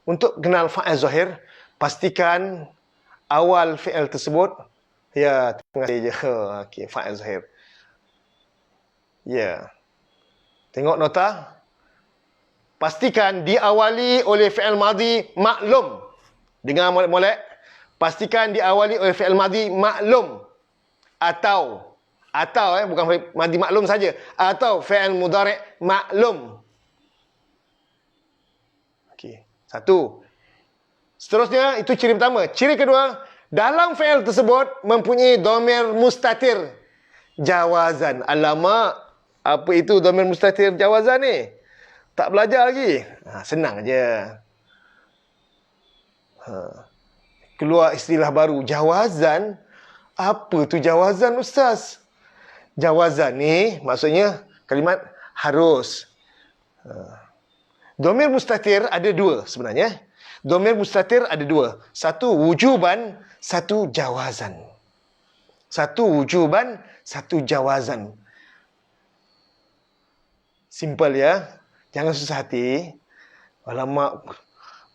Untuk kenal fa'il zahir, pastikan awal fi'il tersebut, ya, terima kasih je. Okey, fa'il zahir. Ya. Tengok nota. Pastikan diawali oleh fi'il madhi maklum. Dengar molek-molek. Pastikan diawali oleh fi'il madhi maklum. Atau bukan madhi maklum saja. Atau fi'il mudhari' maklum. Okey. Satu. Seterusnya, itu ciri pertama. Ciri kedua, dalam fi'il tersebut mempunyai dhamir mustatir jawazan. Alamak, apa itu dhamir mustatir jawazan ni? Tak belajar lagi. Senang je. Keluar istilah baru, jawazan. Apa tu jawazan, Ustaz? Jawazan ni maksudnya kalimat harus. Dhamir mustatir ada dua sebenarnya. Dhamir mustatir ada dua. Satu wujuban, satu jawazan. Satu wujuban, satu jawazan. Simple ya. Jangan susah hati. Alamak,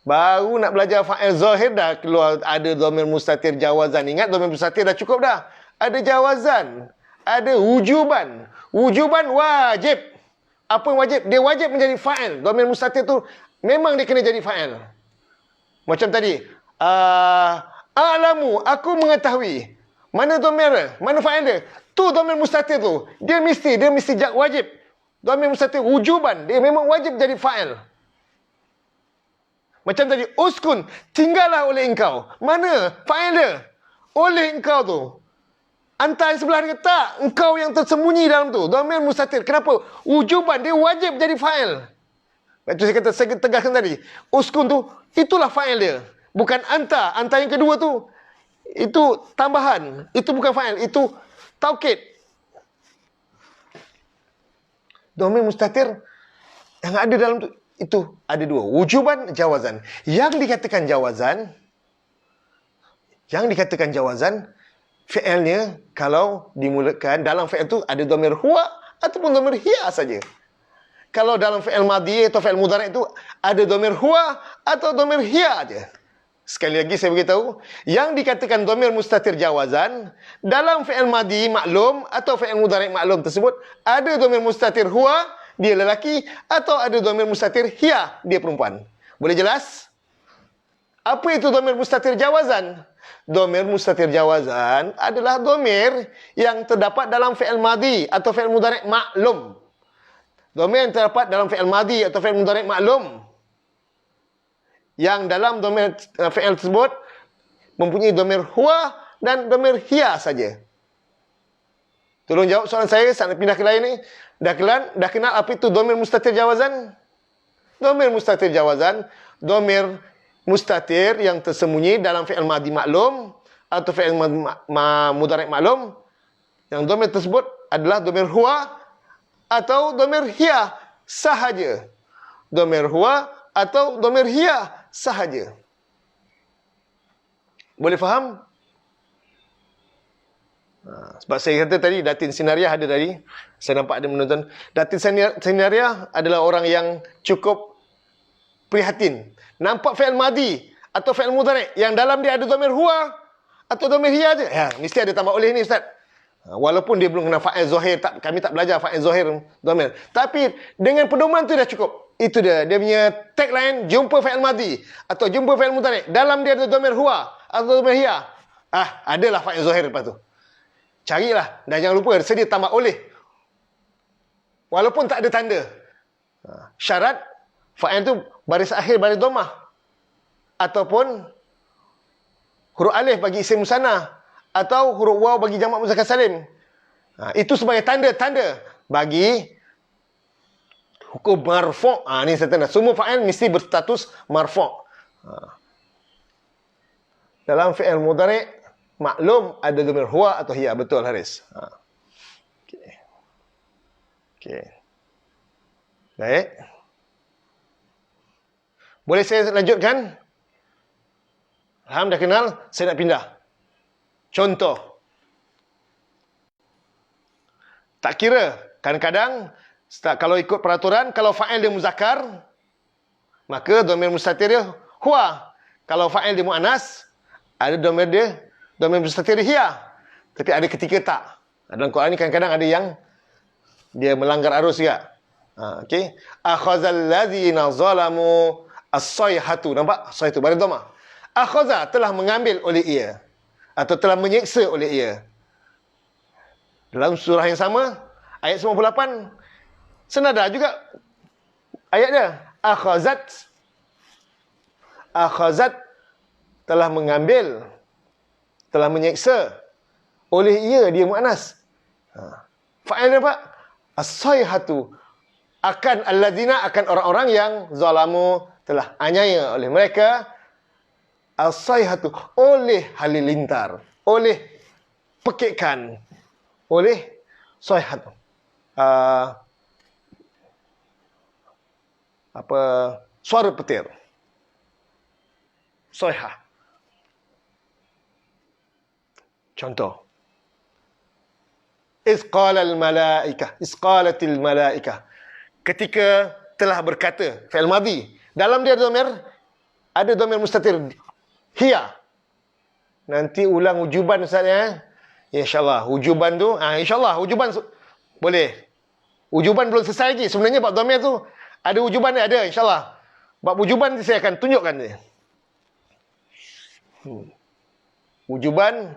baru nak belajar fa'il zahir dah keluar ada dhamir mustatir jawazan. Ingat dhamir mustatir dah cukup dah. Ada jawazan, ada wujuban. Wujuban wajib. Apa yang wajib? Dia wajib menjadi fa'il. Dhamir mustatir tu memang dia kena jadi fa'il. Macam tadi, a'lamu, aku mengetahui. Mana dhamir dia? Mana fa'il dia? Tu dhamir mustatir tu. Dia mesti wajib. Dhamir mustatir wujuban, dia memang wajib jadi fa'il. Macam tadi, uskun, tinggallah oleh engkau. Mana fa'il dia? Oleh engkau tu. Anta yang sebelah dia, tak. Engkau yang tersembunyi dalam tu. Dhamir mustatir. Kenapa? Wujuban, dia wajib jadi fa'il. Itu saya tegaskan tadi. Uskun tu, itulah fa'il dia. Bukan anta. Anta yang kedua tu, itu tambahan. Itu bukan fa'il. Itu taukid. Dhamir mustatir yang ada dalam tu, itu ada dua. Wujuban, jawazan. Yang dikatakan jawazan, fi'ilnya kalau dimulakan dalam fi'il tu ada dhamir huwa ataupun dhamir hiya saja. Kalau dalam fi'il madhi atau fi'il mudhari' itu ada dhamir huwa atau dhamir hiya saja. Sekali lagi saya beritahu, yang dikatakan dhamir mustatir jawazan dalam fi'il madhi maklum atau fi'il mudhari' maklum tersebut ada dhamir mustatir huwa, dia lelaki, atau ada dhamir mustatir hiya, dia perempuan. Boleh jelas? Apa itu dhamir mustatir jawazan? Dhamir mustatir jawazan adalah dhamir yang terdapat dalam fi'il madhi atau fi'il mudhari' maklum. Dhamir yang terdapat dalam fi'il madhi atau fi'il mudhari' maklum, yang dalam dhamir fi'il tersebut mempunyai dhamir huwa dan dhamir hiya saja. Tolong jawab soalan saya, saya nak pindah ke lain ni. Dah kenal apa itu dhamir mustatir jawazan? Dhamir mustatir jawazan, dhamir mustatir yang tersembunyi dalam fi'il madhi maklum atau fi'il mudhari' maklum, yang dhamir tersebut adalah dhamir huwa atau dhamir hiya sahaja. Dhamir huwa atau dhamir hiya sahaja. Boleh faham? Sebab saya kata tadi, Datin Sinariah ada tadi. Saya nampak ada menonton. Datin Sinariah adalah orang yang cukup prihatin. Nampak fi'il madhi atau fi'il mudhari' yang dalam dia ada dhamir huwa atau dhamir hiya je. Ya, mesti ada tambah oleh ni, Ustaz. Walaupun dia belum kena fa'il zahir, kami tak belajar fa'il zahir dhamir. Tapi dengan pedoman tu dah cukup. Itu dia punya tagline, jumpa fi'il madhi atau jumpa fi'il mudhari', dalam dia ada dhamir huwa atau dhamir hiya. Adalah fa'il zahir lepas tu. Carilah, dan jangan lupa sedia tambah oleh. Walaupun tak ada tanda. Syarat fa'il tu baris akhir baris dhammah ataupun huruf alif bagi isim musanna atau huruf waw bagi jamak muzakkar salim. Itu sebagai tanda-tanda bagi hukum marfu'. Ni saya tanda. Semua fa'il mesti berstatus marfu'. Dalam fi'il mudhari' maklum ada dhamir huwa atau hiya. Betul, Haris. Okey. Baik. Boleh saya lanjutkan? Dah kenal, saya nak pindah. Contoh. Tak kira. Kadang-kadang kalau ikut peraturan, kalau fa'il dia muzakkar, maka dhamir mustatir dia huwa. Kalau fa'il dia muannas, ada dhamir mustatir dia hiya. Tapi ada ketika tak. Dalam Quran ni kadang-kadang ada yang dia melanggar arus juga. Okey. Akhazal ladzina zalamu as-sayhatu. Nampak? Sayhatu pada dhamma. Akhaza telah mengambil oleh ia atau telah menyeksa oleh ia. Dalam surah yang sama, ayat 98, senada juga ayat dia. Akhazat telah mengambil, telah menyeksa oleh ia, dia muannas. Fa'il dia apa? As-sayhatu, akan alladzina, akan orang-orang yang zalamu, telah aniaya oleh mereka. As-sayhatu, oleh halilintar, oleh pekikan, oleh sayhatu. Suara petir. Sayha. Contoh. Isqalatil malaikah. Ketika telah berkata, fi'il madhi. Dalam dia ada dhamir mustatir. Hiya. Nanti ulang wujuban Ustaz ya. InsyaAllah. Wujuban tu, insyaAllah wujuban boleh. Wujuban belum selesai lagi. Sebenarnya bab dhamir tu ada wujuban dia, ada insyaAllah. Bab wujuban saya akan tunjukkan dia. Wujuban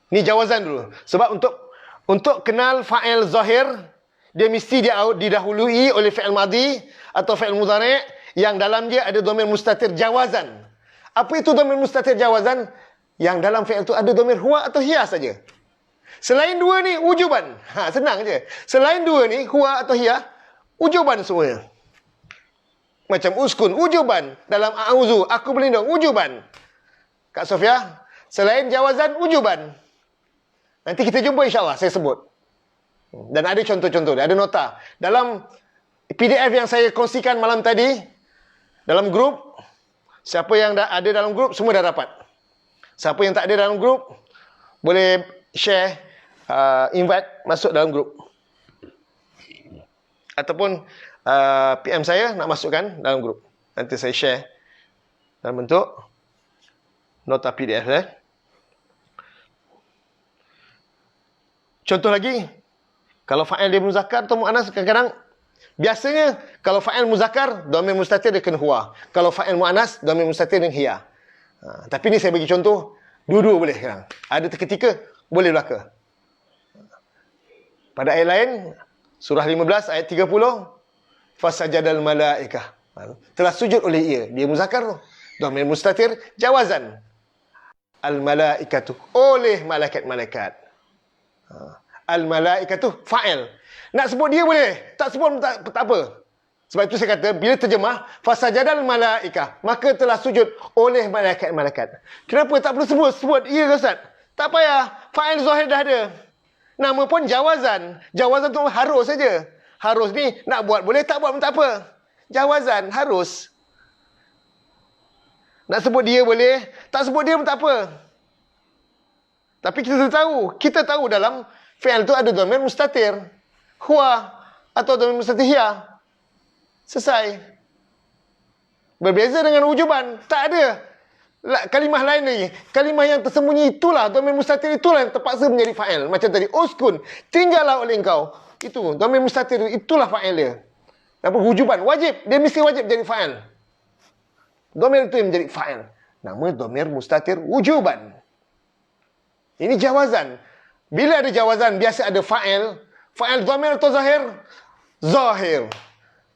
ni jawazan dulu. Sebab untuk kenal fa'il zahir, dia mesti didahului oleh fi'il madhi atau fi'il mudhari' yang dalam dia ada dhamir mustatir jawazan. Apa itu dhamir mustatir jawazan? Yang dalam fi'il tu ada dhamir huwa atau hiya saja. Selain dua ni wujuban. Senang je. Selain dua ni huwa atau hiya, wujuban semuanya. Macam uskun, wujuban. Dalam a'udzu, aku berlindung, wujuban. Kak Sofia, selain jawazan, wujuban. Nanti kita jumpa insyaAllah, saya sebut. Dan ada contoh-contoh, ada nota. Dalam PDF yang saya kongsikan malam tadi, dalam grup, siapa yang ada dalam grup, semua dah dapat. Siapa yang tak ada dalam grup, boleh share, invite masuk dalam grup. Ataupun PM saya nak masukkan dalam grup. Nanti saya share dalam bentuk nota PDF. Contoh lagi, kalau fa'il dia muzakkar atau muannas, kadang-kadang biasanya kalau fa'il muzakkar, dhamir mustatir dia kena huwa. Kalau fa'il muannas, dhamir mustatir dia hiya. Tapi ni saya bagi contoh, dua-dua boleh sekarang. Ada ketika boleh belaka. Pada ayat lain, surah 15 ayat 30, fasajadal malaikah. Telah sujud oleh ia. Dia muzakkar tu. Dhamir mustatir jawazan. Al malaikatu, oleh malaikat-malaikat. Al malaikatu fa'il. Nak sebut dia boleh, tak sebut tak apa. Sebab itu saya kata, bila terjemah, fasajadal malaikah, maka telah sujud oleh malaikat-malaikat. Kenapa tak perlu sebut? Ya ke Ustaz? Tak payah. Fa'il zahir dah ada. Nama pun jawazan. Jawazan tu harus saja. Harus ni, nak buat boleh, tak buat pun tak apa. Jawazan, harus. Nak sebut dia boleh, tak sebut dia pun tak apa. Tapi kita tahu dalam fi'il tu ada dhamir mustatir. Huwa atau dhamir mustatir hiya. Selesai. Berbeza dengan wujuban. Tak ada kalimah lain lagi. Kalimah yang tersembunyi itulah, dhamir mustatir itulah yang terpaksa menjadi fa'il. Macam tadi, uskun, tinggallah oleh engkau. Itu, dhamir mustatir itulah fa'il dia. Apa? Wujuban, wajib. Dia mesti wajib jadi fa'il. Dhamir itu yang menjadi fa'il. Nama dhamir mustatir wujuban. Ini jawazan. Bila ada jawazan, biasa ada fa'il. Fa'il dhamir atau zahir? Zahir.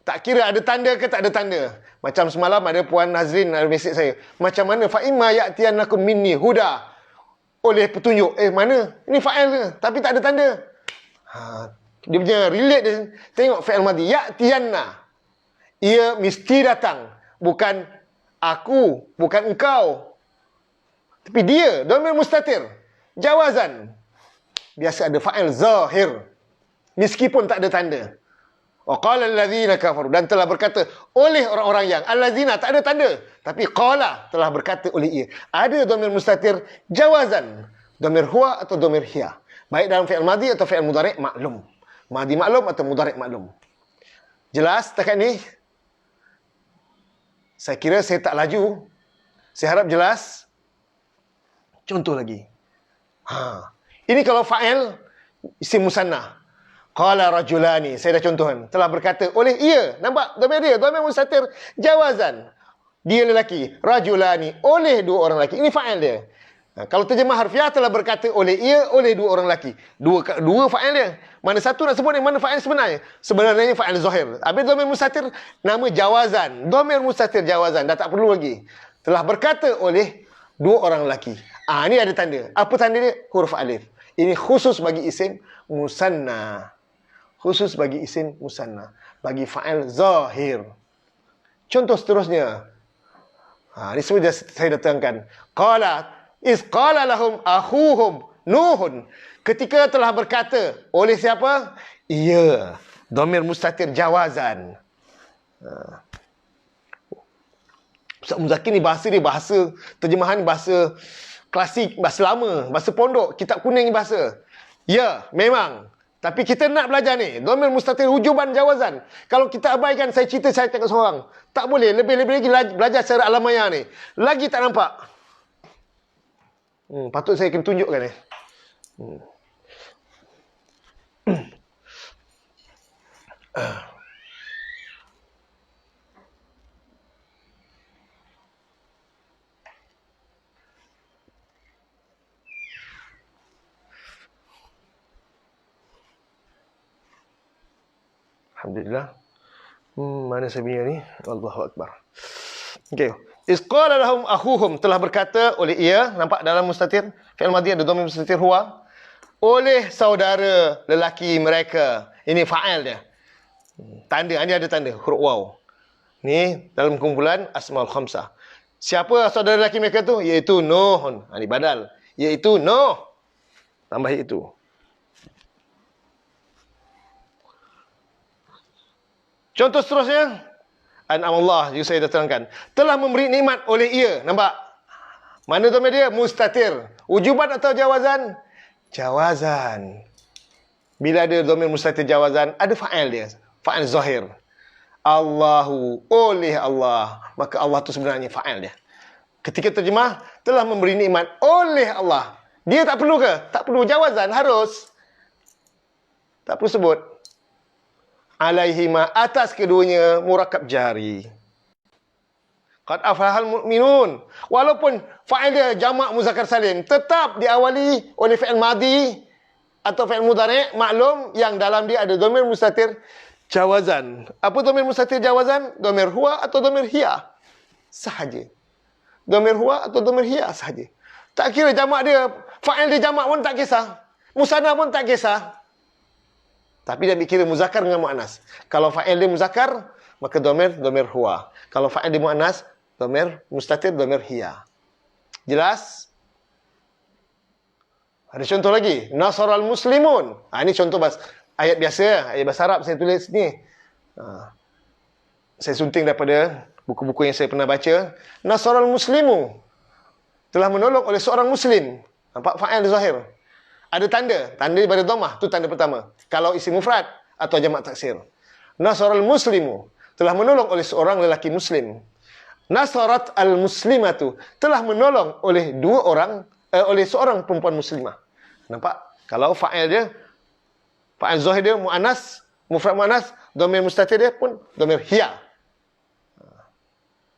Tak kira ada tanda ke tak ada tanda. Macam semalam ada Puan Nazrin ada mesej saya. Macam mana? Fa'imma ya'tiyannakum minni huda. Oleh petunjuk. Mana? Ini fa'il ke? Tapi tak ada tanda. Dia punya relate dia. Tengok fi'il madhi. Ya'tiyanna. Ia mesti datang. Bukan aku. Bukan engkau. Tapi dia. Dhamir mustatir. Jawazan. Biasa ada fa'il zahir. Meskipun tak ada tanda. Wa qala allazina kafaru, dan telah berkata oleh orang-orang yang allazina tak ada tanda, tapi qala telah berkata oleh ia. Ada dhamir mustatir jawazan, dhamir huwa atau dhamir hiya. Baik dalam fi'il madhi atau fi'il mudhari' maklum. Madi maklum atau mudhari' maklum. Jelas setakat ni? Saya kira saya tak laju. Saya harap jelas. Contoh lagi. Ini kalau fa'il isim musanna. Qala rajulani. Saya dah contohkan. Telah berkata oleh ia. Nampak? Dhamir dia. Dhamir mustatir jawazan. Dia lelaki. Rajulani. Oleh dua orang lelaki. Ini fa'il dia. Kalau terjemah harfiah telah berkata oleh ia, oleh dua orang lelaki. Dua fa'il dia. Mana satu nak sebut yang mana fa'il sebenarnya? Sebenarnya fa'il zahir. Habis dhamir mustatir, nama jawazan. Dhamir mustatir jawazan. Dah tak perlu lagi. Telah berkata oleh dua orang lelaki. Ini ada tanda. Apa tanda dia? Huruf alif. Ini khusus bagi isim musanna. Khusus bagi isim musanna. Bagi fa'il zahir. Contoh seterusnya. Ini semua saya datangkan. Qala lahum akhuhum Nuhun. Ketika telah berkata oleh siapa? Ia. Dhamir mustatir jawazan. Ustaz Muzakir ni bahasa dia bahasa terjemahan bahasa klasik, bahasa lama, bahasa pondok, kitab kuning ni bahasa. Ya, memang. Tapi kita nak belajar ni. Dhamir mustatir wujuban jawazan. Kalau kita abaikan, saya cerita saya cakap seorang. Tak boleh. Lebih-lebih lagi belajar secara alamaya ni. Lagi tak nampak. Patut saya kena tunjukkan ni. Alhamdulillah. Mana saya punya ni? Allahu Akbar. Okey. Isqala lahum akhuhum. Telah berkata oleh ia. Nampak dalam mustatir? Fi'il madhi ada dhamir mustatir huwa. Oleh saudara lelaki mereka. Ini fa'il dia. Tanda. Ini ada tanda. Huruf waw. Ni dalam kumpulan asmaul khamsah. Siapa saudara lelaki mereka tu? Iaitu Nuhun. Ini badal. Iaitu Nuh. Tambah itu. Contoh seterusnya, an'amallah, juga saya dah terangkan. Telah memberi nikmat oleh ia. Nampak? Mana dhamir dia? Mustatir. Wujuban atau jawazan? Jawazan. Bila ada dhamir mustatir jawazan, ada fa'il dia. Fa'il zahir. Allahu, oleh Allah. Maka Allah tu sebenarnya fa'il dia. Ketika terjemah, telah memberi nikmat oleh Allah. Dia tak perlu ke? Tak perlu jawazan, harus. Tak perlu sebut. Alaihima, atas keduanya murakab jari. Qad aflahal mu'minun. Walaupun fa'il dia jamak muzakkar salim, tetap diawali oleh fi'il madhi atau fi'il mudhari' maklum yang dalam dia ada dhamir mustatir jawazan. Apa dhamir mustatir jawazan? Dhamir huwa atau dhamir hiya sahaja. Dhamir huwa atau dhamir hiya sahaja. Tak kira jamak dia, fa'il dia jamak pun tak kisah. Musanna pun tak kisah. Tapi dia dikira muzakkar dengan muannas. Kalau fa'il dia muzakkar, maka dhamir huwa. Kalau fa'il dia muannas, dhamir mustatir, dhamir hiya. Jelas? Ada contoh lagi. Nasaral muslimun. Ini contoh ayat biasa, ayat bahasa Arab saya tulis ni. Saya sunting daripada buku-buku yang saya pernah baca. Nasaral muslimu. Telah menolong oleh seorang muslim. Nampak fa'il zahir. Ada tanda. Tanda daripada dhammah. Itu tanda pertama. Kalau isim mufrad atau jamak taksir. Nasaral muslimu. Telah menolong oleh seorang lelaki muslim. Nasarat al-muslimatu. Telah menolong oleh oleh seorang perempuan muslimah. Nampak? Kalau fa'il dia, fa'il zahir dia mu'anas, mufrad mu'anas, dhamir mustatir dia pun dhamir hiya.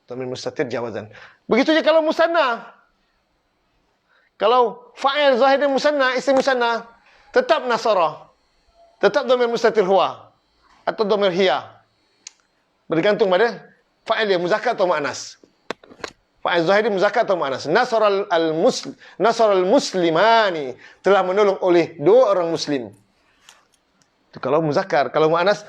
Dhamir mustatir jawazan. Begitu je kalau musanna. Kalau fa'il zahir dia musanna, isim musanna, tetap nasara. Tetap dhamir mustatir huwa atau dhamir hiya. Bergantung pada fa'il dia muzakkar atau muannas. Fa'il zahir dia muzakkar atau muannas. Nasaral muslimani, telah menolong oleh dua orang muslim. Itu kalau muzakkar. Kalau muannas,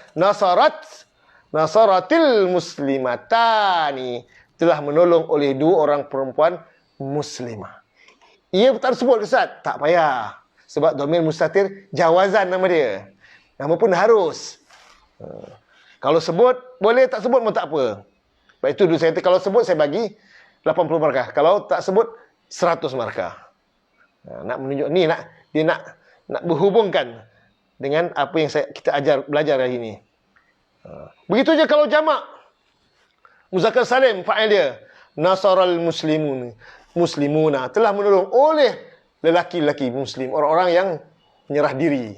nasaratil muslimatani, telah menolong oleh dua orang perempuan muslimah. Ia tak sebut ke Ustaz? Tak payah. Sebab dhamir mustatir jawazan nama dia. Nama pun harus. Kalau sebut, boleh. Tak sebut pun tak apa. Sebab itu dulu saya kata, kalau sebut saya bagi 80 markah. Kalau tak sebut, 100 markah. Nak menunjuk ni, dia nak berhubungkan dengan apa yang kita belajar hari ini. Begitu je kalau jamak. Muzakkar salim, fa'il dia. Nasaral muslimuna. Telah menolong oleh lelaki-lelaki muslim. Orang-orang yang menyerah diri.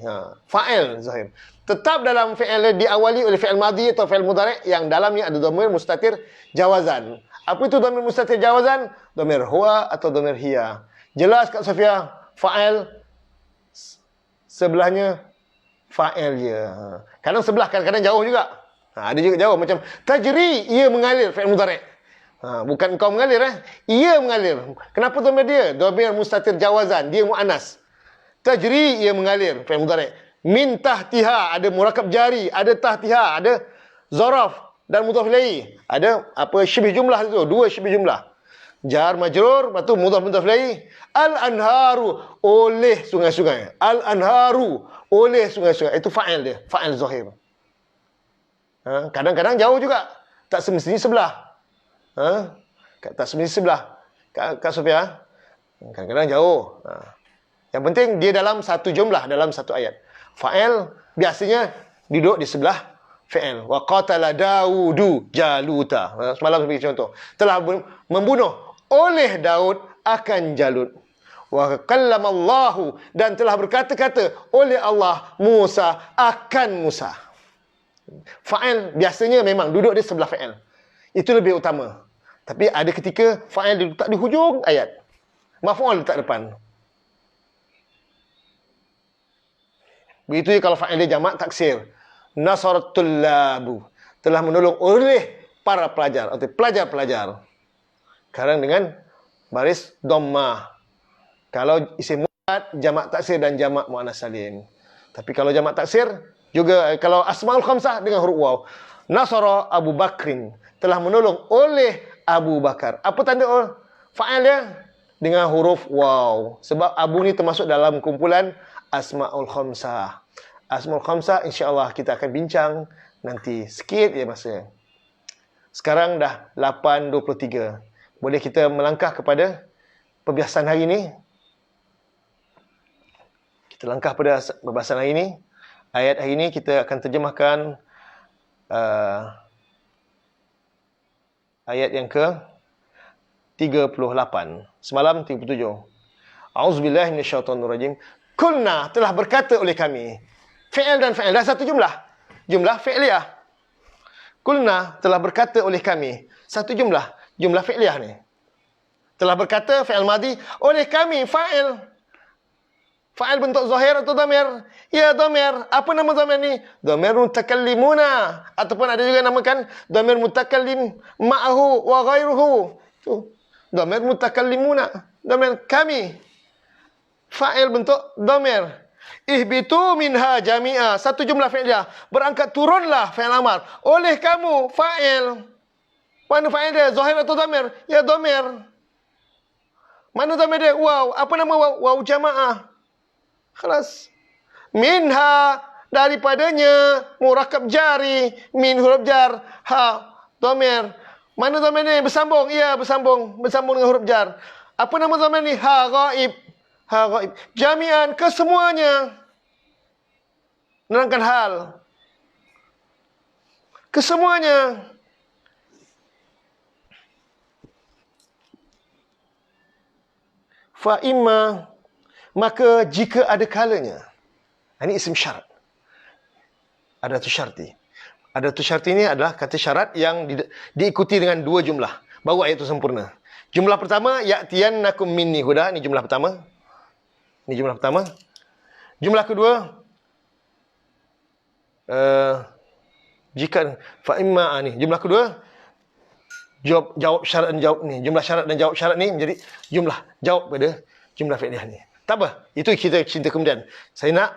Fa'il zahir. Tetap dalam fi'il diawali oleh fi'il madhi atau fi'il mudhari' yang dalamnya ada dhamir mustatir jawazan. Apa itu dhamir mustatir jawazan? Dhamir huwa atau dhamir hiya. Jelas Kak Sofia, fa'il sebelahnya fa'il je. Kadang sebelah, kadang-kadang jauh juga. Ada juga jauh macam tajri, ia mengalir, fi'il mudhari'. Bukan kau mengalir ia mengalir. Kenapa dhamir dia? Dhamir mustatir jawazan, dia muannas. Tajri, ia mengalir, fi'il mudhari'. Min tahtiha, ada murakab jari, ada tahtiha, ada zaraf dan mudhaf ilaih. Ada apa syibih jumlah itu, dua syibih jumlah. Jar majrur, lepas tu mudhaf ilaih. Al-anharu, oleh sungai-sungai. Al-anharu, oleh sungai-sungai. Itu fa'il dia, fa'il zahir. Kadang-kadang jauh juga. Tak semestinya sebelah. Tak semestinya sebelah. Kak Sofia, kadang-kadang jauh. Yang penting dia dalam satu jumlah, dalam satu ayat. Fa'il biasanya duduk di sebelah fi'il. Wa qatala Daudu Jaluta. Semalam sebagai contoh. Telah membunuh oleh Daud akan Jalut. Wa kallamallahu, dan telah berkata-kata oleh Allah Musa akan Musa. Fa'il biasanya memang duduk di sebelah fi'il. Itu lebih utama. Tapi ada ketika fa'il letak di hujung ayat. Maf'ul letak depan. Begitu kalau fa'il dia jamak taksir. Nasaratul labu, telah menolong oleh para pelajar atau pelajar-pelajar. Sekarang dengan baris dhammah. Kalau isim mufrad jamak taksir dan jamak muannas salim. Tapi kalau jamak taksir juga kalau asmaul khamsah dengan huruf waw. Nasara Abu Bakrin, telah menolong oleh Abu Bakar. Apa tanda fa'il dia? Dengan huruf waw. Sebab Abu ni termasuk dalam kumpulan asmaul khamsah. Asmaul khamsah insya-Allah kita akan bincang nanti sikit ya masa. Sekarang dah 8.23. Boleh kita melangkah kepada perbahasan hari ini? Kita langkah pada perbahasan hari ini. Ayat hari ini kita akan terjemahkan ayat yang ke 38. Semalam 37. A'udzubillahi minasyaitonirrajim. Kunna, telah berkata oleh kami. Fi'il dan fi'il dah satu jumlah. Jumlah fi'liyah. Kulna, telah berkata oleh kami. Satu jumlah. Jumlah fi'liyah ni. Telah berkata fi'il madhi oleh kami fa'il. Fa'il bentuk zahir atau dhamir? Ya, dhamir. Apa nama dhamir ni? Dhamir mutakallimuna. Ataupun ada juga namakan dhamir mutakallim ma'ahu wa ghairuhu. Tu. Dhamir mutakallimuna. Dhamir kami. Fa'il bentuk dhamir. Ihbitu minha jami'a. Satu jumlah fi'liyah. Berangkat turunlah fi'il amar. Oleh kamu fa'il. Mana fa'il dia? Zahir atau dhamir? Ya, dhamir. Mana dhamir dia? Waw. Apa nama waw? Waw jama'ah. Khalas. Minha, daripadanya. Murakab jari. Min huruf jar. Ha, dhamir. Mana dhamir ni? Bersambung. Ya, bersambung. Bersambung dengan huruf jar. Apa nama dhamir ni? Ha, ghaib. Ha, ghaib. Jami'an, kesemuanya. Menerangkan hal. Kesemuanya. Fa'imma, maka jika ada kalanya. Ini isim syarat. Ada tu syarti. Ada tu syarti ini adalah kata syarat yang diikuti dengan dua jumlah. Baru ayat itu sempurna. Jumlah pertama, ya'tiyannakum minni huda. Ini jumlah pertama. Ini jumlah pertama. Jumlah kedua, jika fa'imma ni. Jumlah kedua, jawab syarat dan jawab ni. Jumlah syarat dan jawab syarat ni menjadi jumlah jawab pada jumlah fi'liyah ni. Tak apa. Itu kita cinta kemudian. Saya nak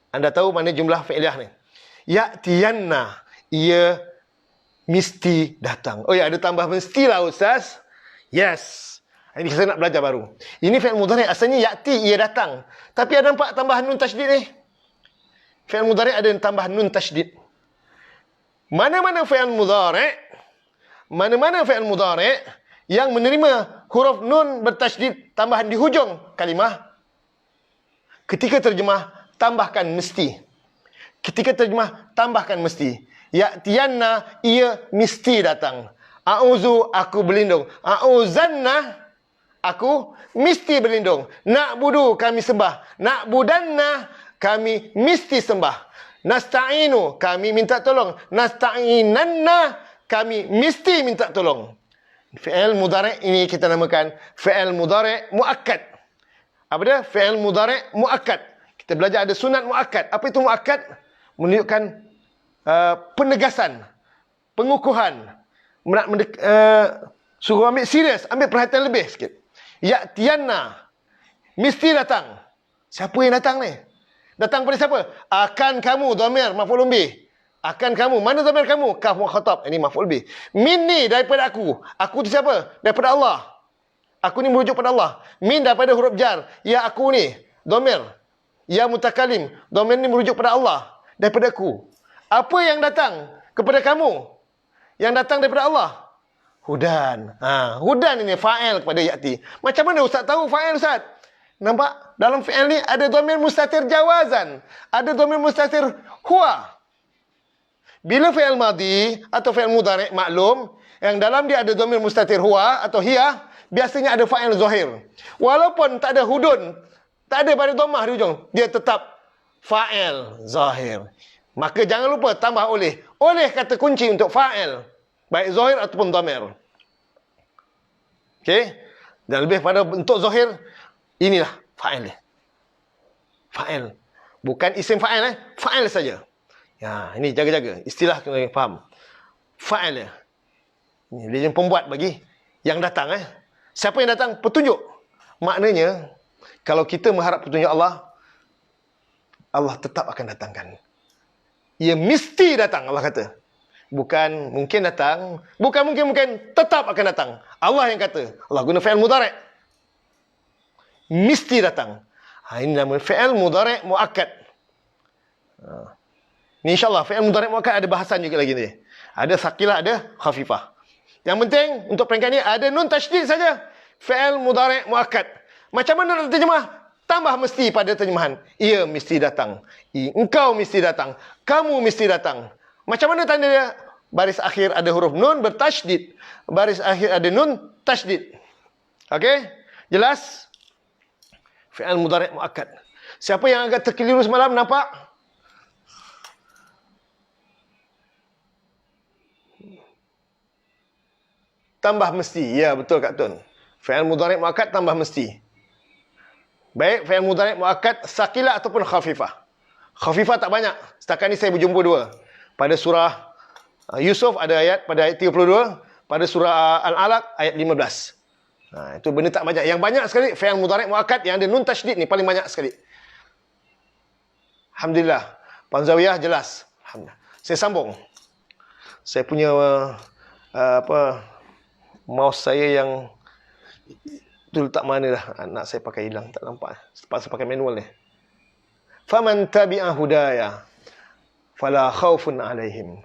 anda tahu mana jumlah fi'liyah ni. Ya'tiyanna, ia mesti datang. Oh ya, ada tambah mestilah Ustaz. Yes. Ini saya nak belajar baru. Ini fi'il mudhari' asalnya ya'ti, ia datang. Tapi ada nampak tambahan nun tasydid ni? Fi'il mudhari' ada tambahan nun tasydid. Mana-mana fi'il mudhari' yang menerima huruf nun bertasydid tambahan di hujung kalimah, ketika terjemah tambahkan mesti. Ketika terjemah, tambahkan mesti. Ya'tiyanna, ia mesti datang. A'udzu, aku berlindung. A'uzanna, aku mesti berlindung. Na'budu, kami sembah. Na'budanna, kami mesti sembah. Nasta'inu, kami minta tolong. Nasta'inanna, kami mesti minta tolong. Fi'il mudhari' ini kita namakan fi'il mudhari' muakkad. Apa dia? Fi'il mudhari' muakkad. Kita belajar ada sunat muakkad. Apa itu muakkad? Menunjukkan penegasan, pengukuhan. Suruh ambil serius, ambil perhatian lebih sikit. Ya'tiyanna, mesti datang. Siapa yang datang ni? Datang pada siapa? Akan kamu, dhamir, maf'ulun bih. Akan kamu. Mana dhamir kamu? Kaf wa khatab. Ini maf'ul bih. Minni, daripada aku. Aku tu siapa? Daripada Allah. Aku ni merujuk pada Allah. Min daripada huruf jar. Ya aku ni, dhamir. Ya mutakalim. Dhamir ni merujuk pada Allah. Daripada aku. Apa yang datang kepada kamu? Yang datang daripada Allah. Hudan. Hudan ini fa'il kepada ya'ti. Macam mana Ustaz tahu fa'il Ustaz? Nampak? Dalam fi'il ni ada dhamir mustatir jawazan. Ada dhamir mustatir huwa. Bila fi'il madhi atau fi'il mudhari' maklum, yang dalam dia ada dhamir mustatir huwa atau hiya, biasanya ada fa'il zahir. Walaupun tak ada hudun, tak ada pada dhammah di ujung, dia tetap fa'il zahir. Maka jangan lupa tambah oleh. Oleh kata kunci untuk fa'il. Baik zahir ataupun dhamir. Okey? Dan lebih pada bentuk zahir, inilah fa'il dia. Fa'il. Bukan isim fa'il. Fa'il saja. Ya, ini jaga-jaga. Istilah kena faham. Fa'il dia. Ini dia pembuat bagi yang datang. Siapa yang datang? Petunjuk. Maknanya, kalau kita mengharap petunjuk Allah, Allah tetap akan datangkan. Ia mesti datang, Allah kata. Bukan mungkin datang. Bukan mungkin, tetap akan datang. Allah yang kata. Allah guna fi'il mudhari'. Mesti datang. Ini nama fi'il mudhari' muakkad. Ini insyaAllah fi'il mudhari' muakkad ada bahasan juga lagi ni. Ada saqilah, ada khafifah. Yang penting untuk peringkat ni ada nun tasydid saja. Fi'il mudhari' muakkad. Macam mana nak terjemah? Tambah mesti pada terjemahan. Ia mesti datang. Engkau mesti datang. Kamu mesti datang. Macam mana tanda dia? Baris akhir ada huruf nun bertasydid. Baris akhir ada nun tasydid. Okey? Jelas? Fi'il mudhari' muakkad. Siapa yang agak terkeliru semalam nampak? Tambah mesti. Ya, betul Kak Tun. Fi'il mudhari' muakkad tambah mesti. Baik, fi'il mudhari' muakkad saqilah ataupun khafifah. Khafifah tak banyak. Setakat ni saya berjumpa dua. Pada surah Yusuf ada ayat pada ayat 32. Pada surah Al-Alaq ayat 15. Itu benda tak banyak. Yang banyak sekali fi'il mudhari' muakkad yang ada nun tasydid ni paling banyak sekali. Alhamdulillah. Panzawiyah jelas. Alhamdulillah. Saya sambung. Saya punya mouse saya yang tu letak mana dah. Nak saya pakai hilang. Tak nampak. Terpaksa pakai manual ni. Faman tabi'a hudaya fala khawfun alaihim.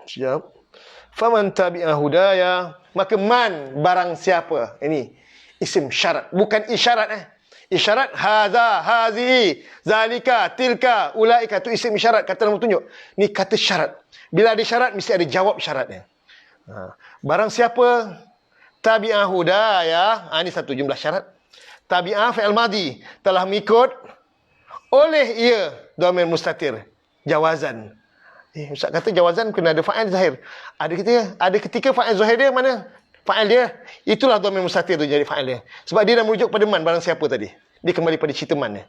Sekejap. Faman tabi'a hudaya. Maka man barang siapa. Ini isim syarat. Bukan isyarat. Isyarat haza, hazi, zalika, tilka, ulaika. Itu isim isyarat. Kata nama tunjuk. Ni kata syarat. Bila ada syarat, mesti ada jawab syaratnya. Barang siapa tabi'ah hudaya, ini satu jumlah syarat. Tabi'ah fi'il madhi, telah mengikut oleh ia dhamir mustatir jawazan. Ustaz kata jawazan kena ada fa'il zahir. Ada ketika fa'il zahir dia mana? Fa'il dia itulah dhamir mustatir tu jadi fa'il dia. Sebab dia dah merujuk pada man barang siapa tadi. Dia kembali pada cerita man dia.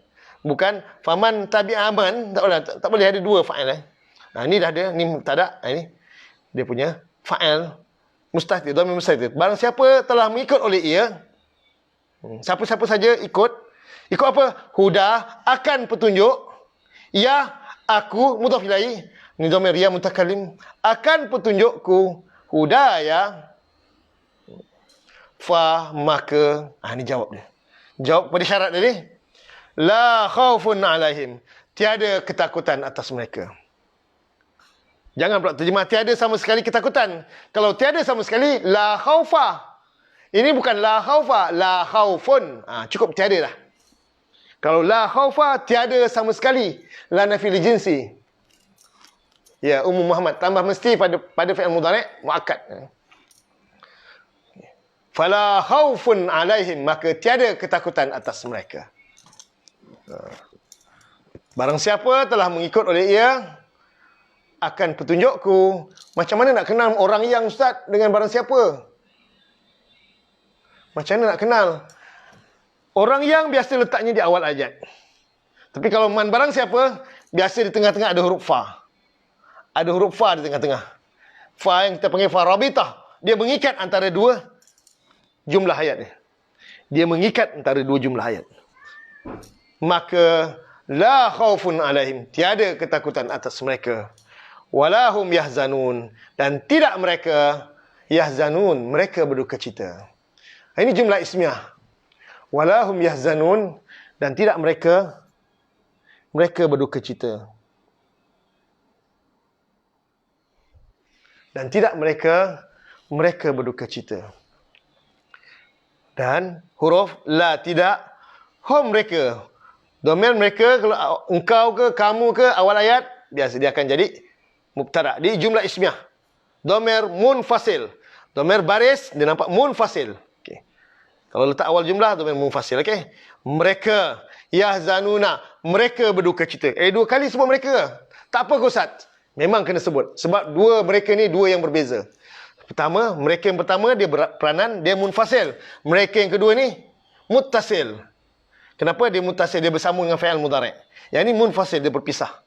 Bukan faman tabi'ah man, tak boleh ada dua fa'il. Ni dah ada, ni tak ada. Ini dia punya fa'il mustatir, dhamir mustatir. Barang siapa telah mengikut oleh ia, siapa-siapa saja ikut apa? Huda, akan petunjuk. Ya, aku, mudhaf ilaih. Ni dhamir ya mutakalim. Akan petunjukku. Huda ya. Fa, maka. Ni jawab dia. Jawab pada syarat tadi. La khawfun alaihim. Tiada ketakutan atas mereka. Jangan pula terjemah tiada sama sekali ketakutan. Kalau tiada sama sekali, la khawfa. Ini bukan la khawfa, la khawfun. Cukup tiada dah. Kalau la khaufa, tiada sama sekali. La nafi li jinsi. Ya, Ummu Muhammad. Tambah mesti pada fi'il mudhari' muakkad. Fala khaufun alaihim, maka tiada ketakutan atas mereka. Barang siapa telah mengikut oleh ia akan petunjukku. Macam mana nak kenal orang yang, Ustaz, dengan barang siapa? Macam mana nak kenal? Orang yang biasa letaknya di awal ayat. Tapi kalau man barang siapa, biasa di tengah-tengah ada huruf fa. Ada huruf fa di tengah-tengah. Fa yang kita panggil fa rabitah. Dia mengikat antara dua jumlah ayat dia. Dia mengikat antara dua jumlah ayat. Maka la khaufun alaihim, tiada ketakutan atas mereka. Walahum yahzanun, dan tidak mereka yahzanun, mereka berduka cita. Ini jumlah ismiyah. Walahum yahzanun, dan tidak mereka berduka cita. Dan tidak mereka berduka cita. Dan huruf la, tidak, hum, mereka. Domain mereka, kalau engkau ke, kamu ke, awal ayat, biasa dia akan jadi mubtada. Di jumlah ismiyah. Domain munfasil. Domain baris, dia nampak munfasil. Okay. Kalau letak awal jumlah, domain munfasil. Okay. Mereka, yahzanuna, mereka berduka cita. Dua kali sebut mereka. Tak apa, Ustaz. Memang kena sebut. Sebab dua mereka ni dua yang berbeza. Pertama, mereka yang pertama, dia peranan, dia munfasil. Mereka yang kedua ni, muttasil. Kenapa dia muttasil? Dia bersama dengan fi'il mudhari'. Yang ni munfasil, dia berpisah.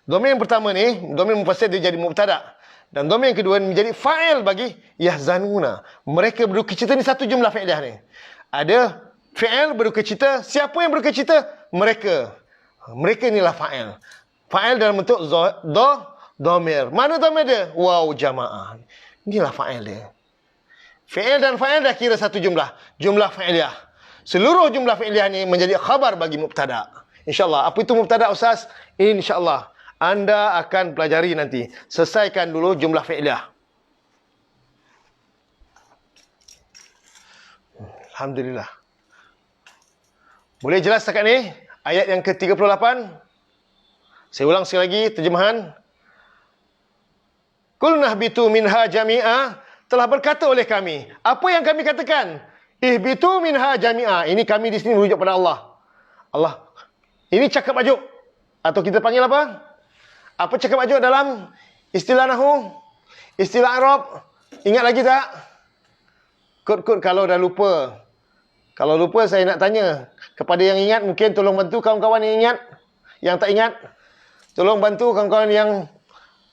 Domain yang pertama ni, domain munfasil, dia jadi mubtada'. Dan domain yang kedua ni menjadi fa'il bagi yahzanuna. Mereka berduka cita ni satu jumlah fi'liah ni. Ada fi'il berduka cita. Siapa yang berduka cita? Mereka. Mereka inilah fa'il. Fa'il dalam bentuk domir. Mana domir dia? Waw jamaah. Inilah fa'il dia. Fi'il dan fa'il dah kira satu jumlah. Jumlah fi'liah. Seluruh jumlah fi'liah ni menjadi khabar bagi mubtada'. InsyaAllah. Apa itu mubtada', Ustaz? InsyaAllah. Anda akan pelajari nanti. Selesaikan dulu jumlah fi'liah. Alhamdulillah. Boleh jelas setakat ni? Ayat yang ke-38. Saya ulang sekali lagi terjemahan. Qul nahbitu minha jami'a, telah berkata oleh kami. Apa yang kami katakan? Ihbitu minha jami'a. Ini kami di sini merujuk pada Allah. Allah. Ini cakap ajuk. Atau kita panggil apa? Apa cakap ajuk dalam istilah Nahu? Istilah Arab? Ingat lagi tak? Kod-kod kalau dah lupa. Kalau lupa saya nak tanya. Kepada yang ingat mungkin tolong bantu kawan-kawan yang ingat. Yang tak ingat. Tolong bantu kawan-kawan yang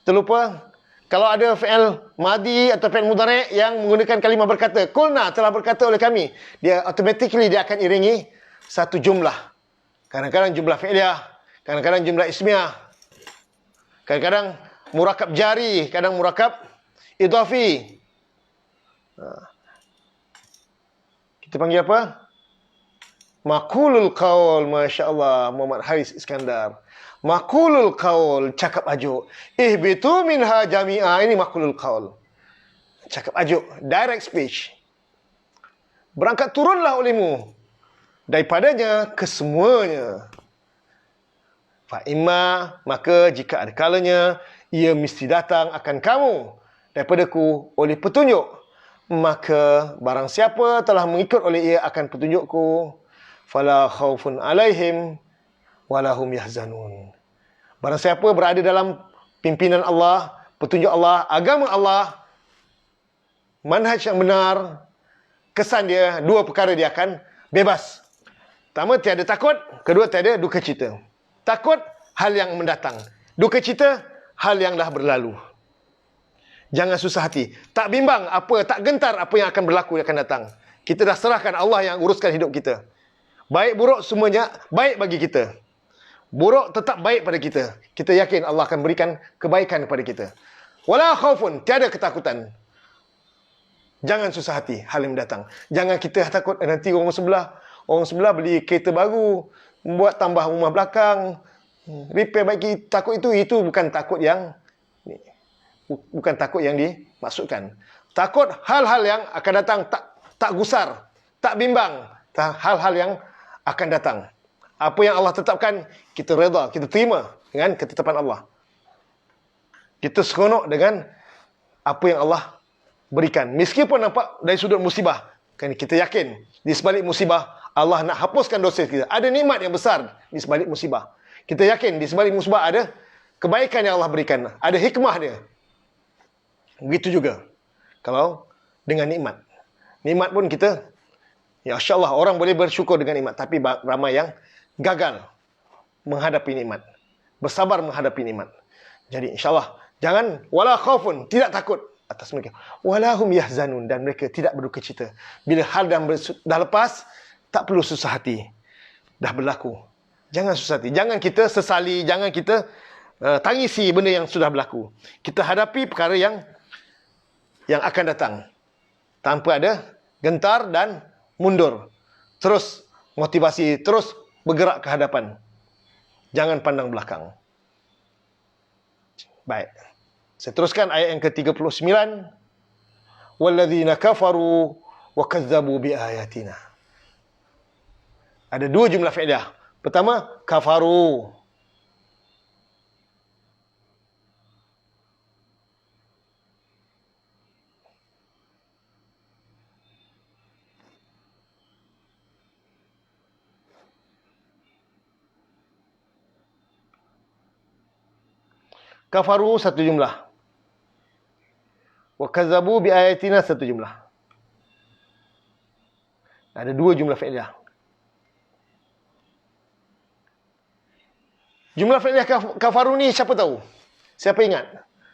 terlupa. Kalau ada fi'il madi atau fi'il mudhari' yang menggunakan kalimah berkata, qulna, telah berkata oleh kami, dia automatically dia akan iringi satu jumlah. Kadang-kadang jumlah fi'liyah, kadang-kadang jumlah ismiyah, kadang-kadang murakab jari, kadang murakab idhafi. Kita panggil apa? Maqulul qaul, masya-Allah, Muhammad Haris Iskandar. Maqulul qaul, cakap ajuk. Ihbitu minha jami'a, ini maqulul qaul. Cakap ajuk, direct speech. Berangkat turunlah olehmu daripadanya kesemuanya. Fa imma, maka jika ada kalanya ia mesti datang akan kamu daripadaku oleh petunjuk. Maka barang siapa telah mengikut oleh ia akan petunjukku, fala khaufun alaihim walahum yahzanun. Barang siapa berada dalam pimpinan Allah, petunjuk Allah, agama Allah, manhaj yang benar, kesan dia, dua perkara dia akan bebas. Pertama, tiada takut. Kedua, tiada duka cita. Takut, hal yang mendatang. Duka cita, hal yang dah berlalu. Jangan susah hati. Tak bimbang apa, tak gentar apa yang akan berlaku, yang akan datang. Kita dah serahkan Allah yang uruskan hidup kita. Baik buruk semuanya baik bagi kita. Buruk tetap baik pada kita. Kita yakin Allah akan berikan kebaikan kepada kita. Wala khaufun, tiada ketakutan. Jangan susah hati hal yang datang. Jangan kita takut nanti orang sebelah beli kereta baru, buat tambah rumah belakang, repair baik. Takut itu bukan takut yang dimaksudkan. Takut hal-hal yang akan datang, tak gusar, tak bimbang, hal-hal yang akan datang. Apa yang Allah tetapkan, kita redha, kita terima dengan ketetapan Allah. Kita seronok dengan apa yang Allah berikan. Meskipun nampak dari sudut musibah. Kan kita yakin, di sebalik musibah, Allah nak hapuskan dosa kita. Ada nikmat yang besar di sebalik musibah. Kita yakin, di sebalik musibah ada kebaikan yang Allah berikan. Ada hikmah dia. Begitu juga kalau dengan nikmat. Nikmat pun kita, ya insyaAllah orang boleh bersyukur dengan nikmat. Tapi ramai yang gagal menghadapi nikmat. Bersabar menghadapi nikmat. Jadi insyaAllah, jangan, wala khaufun, tidak takut atas mereka. Walahum yahzanun, dan mereka tidak berduka cita. Bila hal dah lepas, tak perlu susah hati. Dah berlaku. Jangan susah hati. Jangan kita sesali, jangan kita tangisi benda yang sudah berlaku. Kita hadapi perkara yang akan datang. Tanpa ada gentar dan mundur. Terus motivasi, terus bergerak ke hadapan. Jangan pandang belakang. Baik. Saya teruskan ayat yang ke-39. Walladzina kafaru wa kazzabu biayatina. Ada dua jumlah fi'liyah. Pertama, kafaru. Kafaru satu jumlah. Wa kazzabu bi ayatina satu jumlah. Ada dua jumlah fi'liyah. Jumlah fi'liyah kafaru ni siapa tahu? Siapa ingat?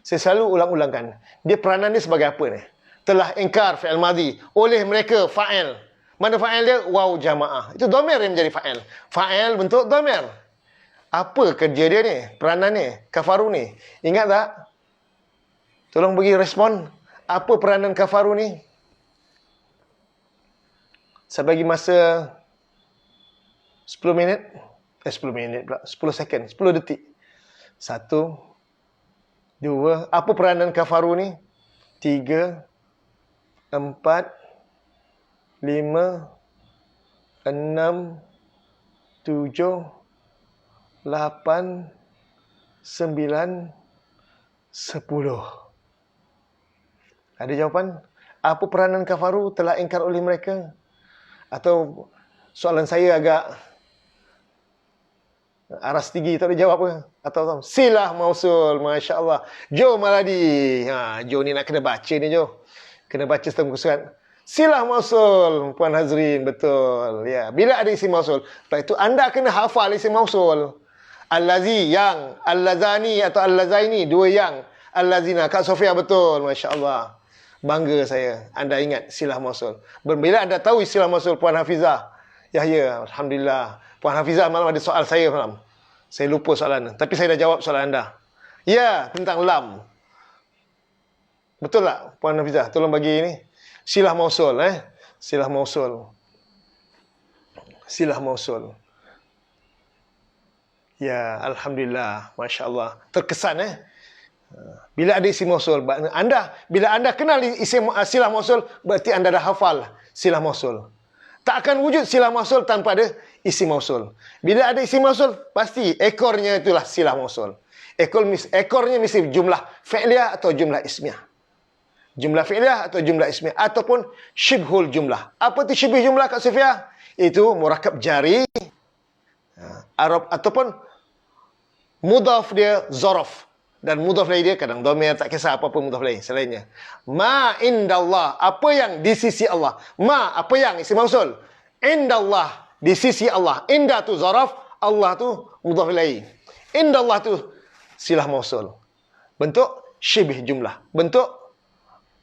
Saya selalu ulang-ulangkan. Dia peranan dia sebagai apa ni? Telah ingkar fi'il madhi oleh mereka fa'il. Mana fa'il dia? Waw jamaah. Itu dhamir yang menjadi fa'il. Fa'il bentuk dhamir. Apa kerja dia ni? Peranan ni? Kafaru ni? Ingat tak? Tolong bagi respon. Apa peranan kafaru ni? Saya bagi masa 10 minit. 10 minit pula. 10 second. 10 detik. 1, 2. Apa peranan kafaru ni? 3, 4, 5, 6, 7, 8, 9, 10. Ada jawapan? Apa peranan kafaru telah ingkar oleh mereka? Atau soalan saya agak aras tinggi, tak boleh jawab ke? Atau silah mausul, Masya Allah. Jo Maladi. Jo ni nak kena baca ni, Jo. Kena baca setengah muka surat. Silah mausul, Puan Hazrin, betul. Ya, bila ada isim mausul, lepas itu anda kena hafal isim mausul. Allazi, yang. Allazani atau allazaini, dua yang. Allazina. Kak Sofia, betul. Masya Allah. Bangga saya. Anda ingat silah mausul. Bila anda tahu silah mausul, Puan Hafizah. Yahya, Alhamdulillah. Puan Hafizah malam ada soal saya malam. Saya lupa soalan. Tapi saya dah jawab soalan anda. Ya, tentang lam. Betul tak, Puan Hafizah? Tolong bagi ini. Silah mausul, Silah mausul. Silah mausul. Ya, Alhamdulillah. Masya Allah. Terkesan, Bila ada isim mausul, bila anda kenal isim silah mausul, berarti anda dah hafal silah mausul. Tak akan wujud silah mausul tanpa ada isim mausul. Bila ada isim mausul, pasti ekornya itulah silah mausul. Ekornya mesti jumlah fi'liyah atau jumlah ismiyah. Jumlah fi'liyah atau jumlah ismiyah. Ataupun syibhul jumlah. Apa itu syibh jumlah, Kak Sofia? Itu murakab jari. Arab ataupun mudhaf dia zaraf. Dan mudhaf lain dia kadang dhamir, tak kisah apa-apa mudhaf lain selainnya. Ma indallah, apa yang di sisi Allah. Ma, apa yang isim mausul. Indallah, di sisi Allah. Inda tu zaraf, Allah tu mudhaf lain. Indallah tu silah mausul. Bentuk syibh jumlah. Bentuk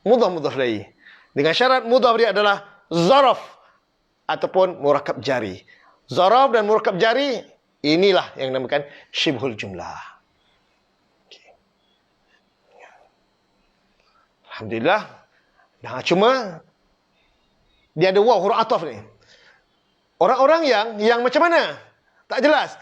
mudhaf lain. Dengan syarat mudhaf dia adalah zaraf ataupun murakab jari. Zaraf dan murakab jari, inilah yang dinamakan syibhul jumlah. Alhamdulillah. Nah, cuma dia ada waw huruf ataf ni. Orang-orang yang macam mana? Tak jelas.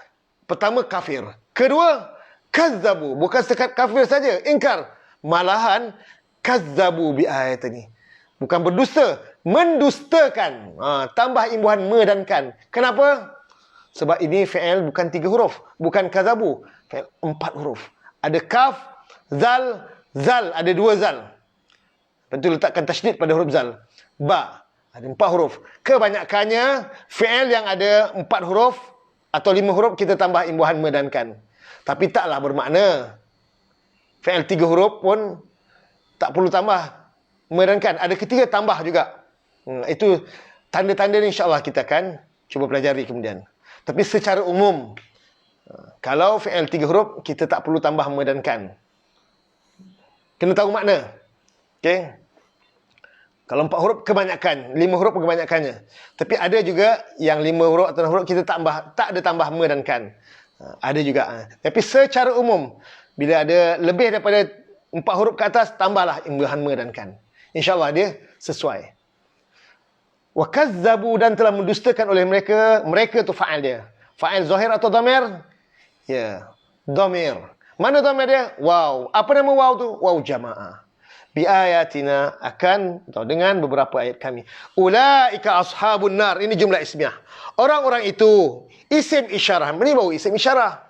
Pertama, kafir. Kedua, kazzabu. Bukan sekat kafir saja, ingkar. Malahan kazzabu bi ayat ini. Bukan berdusta, mendustakan. Tambah imbuhan me dan kan. Kenapa? Sebab ini fi'il bukan 3 huruf. Bukan kazabu. Fi'il 4 huruf. Ada kaf, zal, zal. Ada 2 zal. Tentu letakkan tasydid pada huruf zal. Ba. Ada 4 huruf. Kebanyakannya fi'il yang ada 4 huruf atau 5 huruf kita tambah imbuhan me dan kan. Tapi taklah bermakna fi'il 3 huruf pun tak perlu tambah me dan kan. Ada ketiga tambah juga. Itu tanda-tanda ni insya-Allah kita akan cuba pelajari kemudian. Tapi secara umum, kalau fi'il 3 huruf, kita tak perlu tambah me dan kan. Kena tahu makna. Okey. Kalau 4 huruf kebanyakan, 5 huruf kebanyakannya. Tapi ada juga yang 5 huruf atau 6 huruf kita tak ada tambah me dan kan. Ada juga. Tapi secara umum, bila ada lebih daripada 4 huruf ke atas, tambahlah imbuhan me dan kan. InsyaAllah dia sesuai. Wa kazzabu, dan telah mendustakan oleh mereka. Mereka tu fa'il dia. Fa'il zahir atau dhamir? Ya, dhamir. Mana dhamir dia? Waw. Apa nama waw tu? Waw jama'ah. Bi ayatina, akan atau dengan beberapa ayat kami. Ulaika ashabun nar. Ini jumlah ismiyah. Orang-orang itu isim isyarah. Ini baru isim isyarah.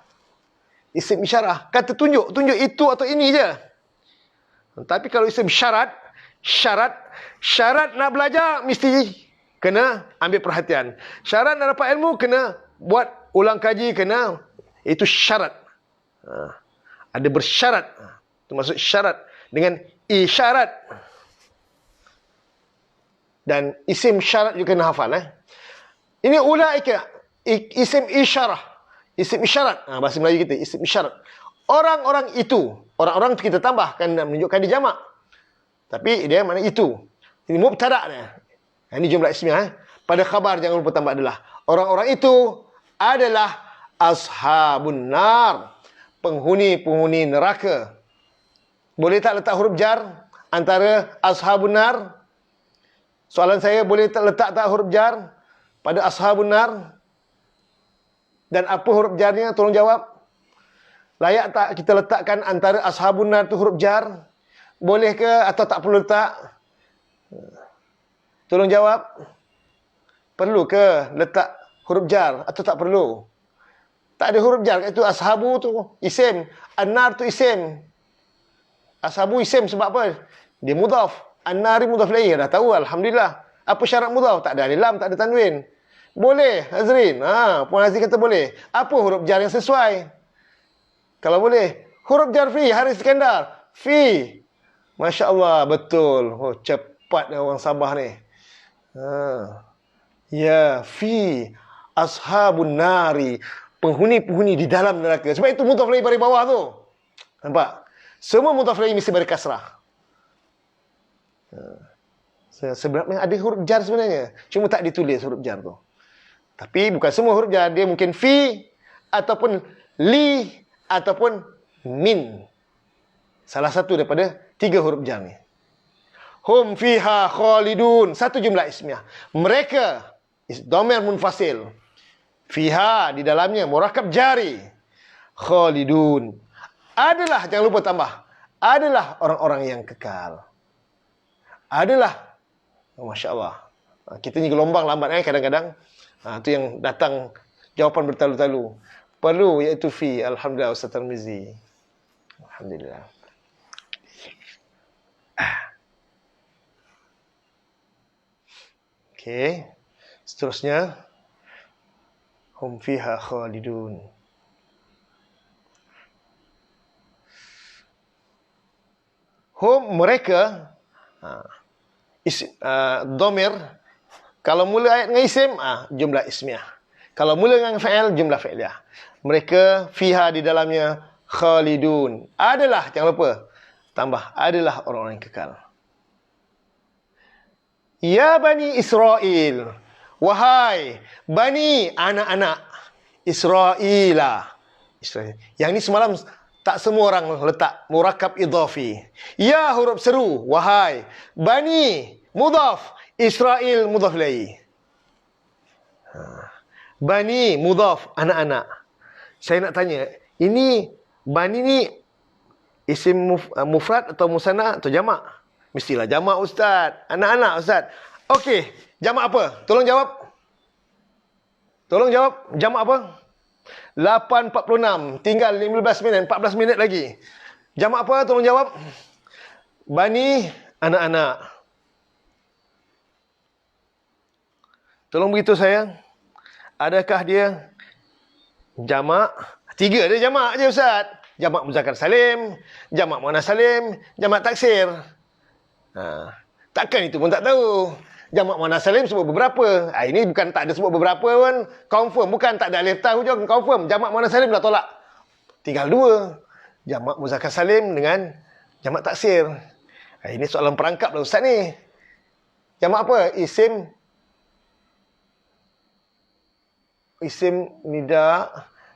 Isim isyarah. Kata tunjuk. Tunjuk itu atau ini je. Tapi kalau isim syarat nak belajar mesti kena ambil perhatian. Syarat nak dapat ilmu kena buat ulang kaji, kena. Itu syarat. Ada bersyarat. Itu maksud syarat. Dengan isyarat. Dan isim syarat juga kena hafal. Ini ulaika. Isim isyarah. Isim isyarat. Bahasa Melayu kita. Isim isyarat. Orang-orang itu. Orang-orang itu kita tambahkan dan menunjukkan di jamak. Tapi dia mana itu. Ini mubtada' dia. Ini jumlah ismiyah. Pada khabar jangan lupa tambah adalah. Orang-orang itu adalah ashabun nar. Penghuni-penghuni neraka. Boleh tak letak huruf jar antara ashabun nar? Soalan saya, boleh tak letak huruf jar pada ashabun nar? Dan apa huruf jarnya? Tolong jawab. Layak tak kita letakkan antara ashabun nar tu huruf jar? Boleh ke atau tak perlu letak? Tolong jawab. Perlu ke letak huruf jar atau tak perlu? Tak ada huruf jar. Itu ashabu tu isim. An-nar tu isim. Ashabu isim sebab apa? Dia mudhaf. An-nari mudhaf ilaih. Dah tahu, alhamdulillah. Apa syarat mudhaf? Tak ada lam, tak ada tanwin. Boleh, Hazrin. Puan Hazrin kata boleh. Apa huruf jar yang sesuai? Kalau boleh. Huruf jar fi, Haris Iskandar. Fi. Masya Allah, betul. Oh, cepat orang Sabah ni. Ya, fi ashabun nari. Penghuni-penghuni di dalam neraka. Sebab itu mudhaf ilaih dari bawah tu. Nampak? Semua mudhaf ilaih mesti berkasrah. Sebenarnya ada huruf jar sebenarnya. Cuma tak ditulis huruf jar tu. Tapi bukan semua huruf jar. Dia mungkin fi, ataupun li, ataupun min. Salah satu daripada 3 huruf jar ni. Hum fiha khalidun. Satu jumlah ismiyah. Mereka, dhamir munfasil. Fiha, di dalamnya, murakab jari. Khalidun. Adalah, jangan lupa tambah. Adalah orang-orang yang kekal. Adalah. Masya Allah. Kita ni gelombang lambat kadang-kadang. Itu yang datang jawapan bertalu-talu. Perlu, iaitu fi. Alhamdulillah, Ustaz Tarmizi. Alhamdulillah. Okey. Seterusnya. Hum fiha khalidun. Hum, mereka. Dhamir. Kalau mula ayat dengan isim, jumlah ismiyah. Kalau mula dengan fa'il, jumlah fa'iliyah. Mereka fiha, di dalamnya, khalidun. Adalah, jangan lupa. Tambah, adalah orang-orang yang kekal. Ya Bani Israel. Wahai Bani, anak-anak Israelah. Yang ni semalam tak semua orang letak murakab idhafi. Ya huruf seru. Wahai Bani, mudhaf. Israel mudhaf ilaih. Bani mudhaf, anak-anak. Saya nak tanya, ini Bani ni isim mufrad atau musanna atau jamak? Mestilah jamak, Ustaz. Anak-anak, Ustaz. Okey, jamak apa? Tolong jawab. Tolong jawab, jamak apa? 8.46. Tinggal 15 minit, 14 minit lagi. Jamak apa? Tolong jawab. Bani, anak-anak. Tolong beritahu saya, adakah dia jamak? 3 dia jamak je Ustaz. Jamak muzakkar salim, jamak muannas salim, jamak taksir. Takkan itu pun tak tahu. Jamak muannas salim sebut beberapa. Ini bukan tak ada sebut beberapa pun. Confirm. Bukan tak ada alif ta hujung. Confirm. Jamak muannas salim dah tolak. Tinggal 2. Jamak muzakkar salim dengan jamak taksir. Ini soalan perangkap lah Ustaz ni. Jamak apa? Isim nida.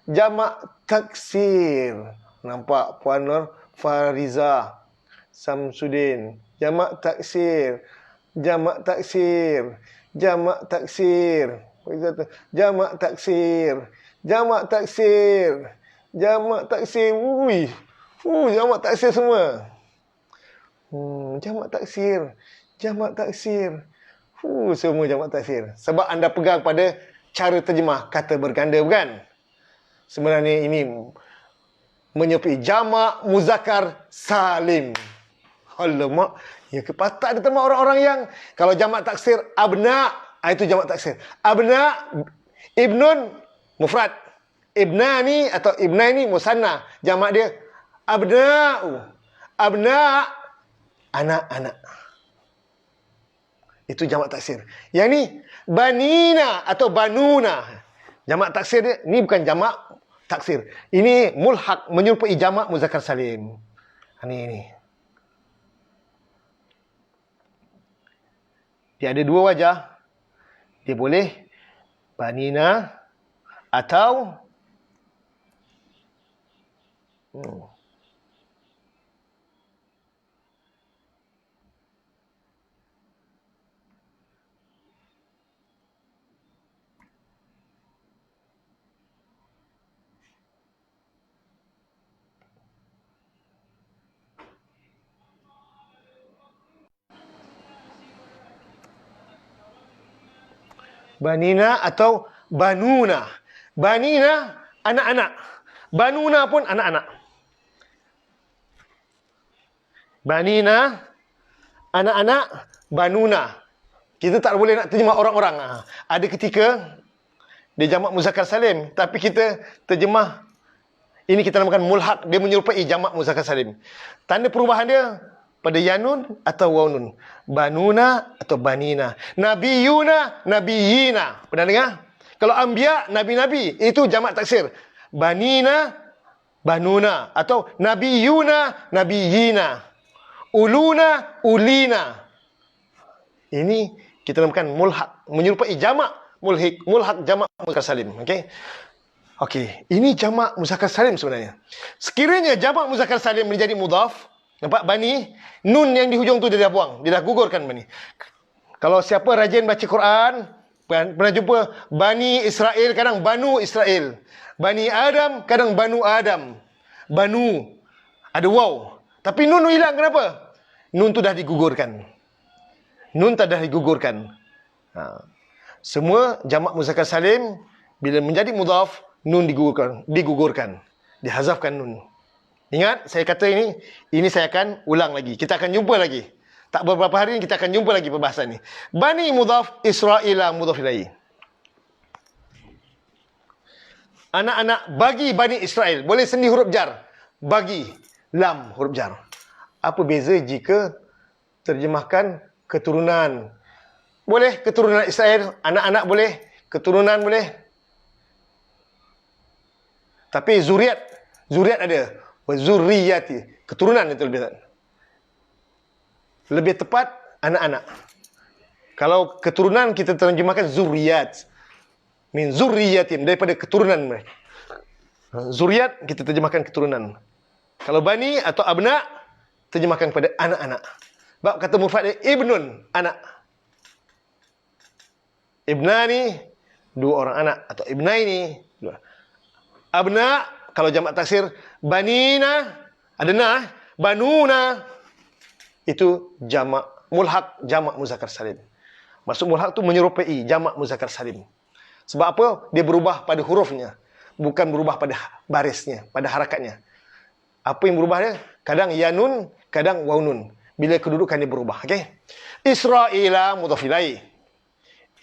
Jamak taksir. Nampak Puan Nur Fariza Samsudin. Jamak taksir. Jamak taksir. Jamak taksir. Jamak taksir. Jamak taksir. Jamak taksir. Jamak taksir semua. Jamak taksir. Jamak taksir. Semua jamak taksir. Sebab anda pegang pada cara terjemah kata berganda, bukan? Sebenarnya ini menyerupai jamak muzakkar salim. Alamak. Ya, patut ada teman orang-orang yang kalau jamak taksir abna, itu jamak taksir. Abna, ibnun mufrad. Ibnani atau ibnaini musanna. Jamak dia abna'u. Abna, anak-anak. Itu jamak taksir. Yang ni banina atau banuna. Jamak taksir dia ni bukan jamak taksir. Ini mulhaq, menyerupai jamak muzakkar salim. Ini. Dia ada 2 wajah. Dia boleh banina atau banina atau banuna. Banina, anak-anak. Banuna pun anak-anak. Banina, anak-anak, banuna. Kita tak boleh nak terjemah orang-orang. Ada ketika dia jamak muzakkar salim, tapi kita terjemah, ini kita namakan mulhaq, dia menyerupai jamak muzakkar salim. Tanda perubahan dia pada yanun atau wawnun. Banuna atau banina. Nabiyuna, nabiyina. Pernah dengar? Kalau anbiya, nabi-nabi, itu jamak taksir. Banina, banuna. Atau nabiyuna, nabiyina. Uluna, ulina. Ini kita namakan mulhaq, menyerupai jamak mulhaq jamak muzakkar salim. Okey, ini jamak muzakkar salim sebenarnya. Sekiranya jamak muzakkar salim menjadi mudhaf, nampak bani, nun yang di hujung tu dia dah buang, dia dah gugurkan bani. Kalau siapa rajin baca Quran, pernah jumpa Bani Israel, kadang Banu Israel. Bani Adam, kadang Banu Adam. Banu, ada waw. Tapi nun hilang, kenapa? Nun tu dah digugurkan. Nun tak dah digugurkan. Semua jamak muzakkar salim, bila menjadi mudhaf, nun digugurkan. Dihazafkan nun. Ingat, saya kata ini saya akan ulang lagi. Kita akan jumpa lagi. Tak beberapa hari ini kita akan jumpa lagi perbahasan ini. Bani mudhaf, Israila mudhaf ilaih. Anak-anak bagi Bani Israel. Boleh sendi huruf jar. Bagi, lam huruf jar. Apa beza jika terjemahkan keturunan? Boleh keturunan Israel, anak-anak boleh, keturunan boleh. Tapi zuriat ada. Zurriyati, keturunan itu lebih tepat anak-anak. Kalau keturunan kita terjemahkan zurriyat, min zurriyatin, daripada keturunan mereka. Zuriat kita terjemahkan keturunan. Kalau bani atau abna, terjemahkan kepada anak-anak. Bab kata mufrad ibnun, anak. Ibnani, 2 orang anak, atau ibnaini, 2. Abna, kalau jamak taksir, banina, ada na, banuna, itu jamak mulhaq, jamak muzakkar salim. Maksud mulhaq tu menyerupai jamak muzakkar salim. Sebab apa? Dia berubah pada hurufnya, bukan berubah pada barisnya, pada harakatnya. Apa yang berubah dia? Kadang ya nun, kadang waw nun. Bila kedudukan dia berubah. Okey. Israila mudhaf ilaih.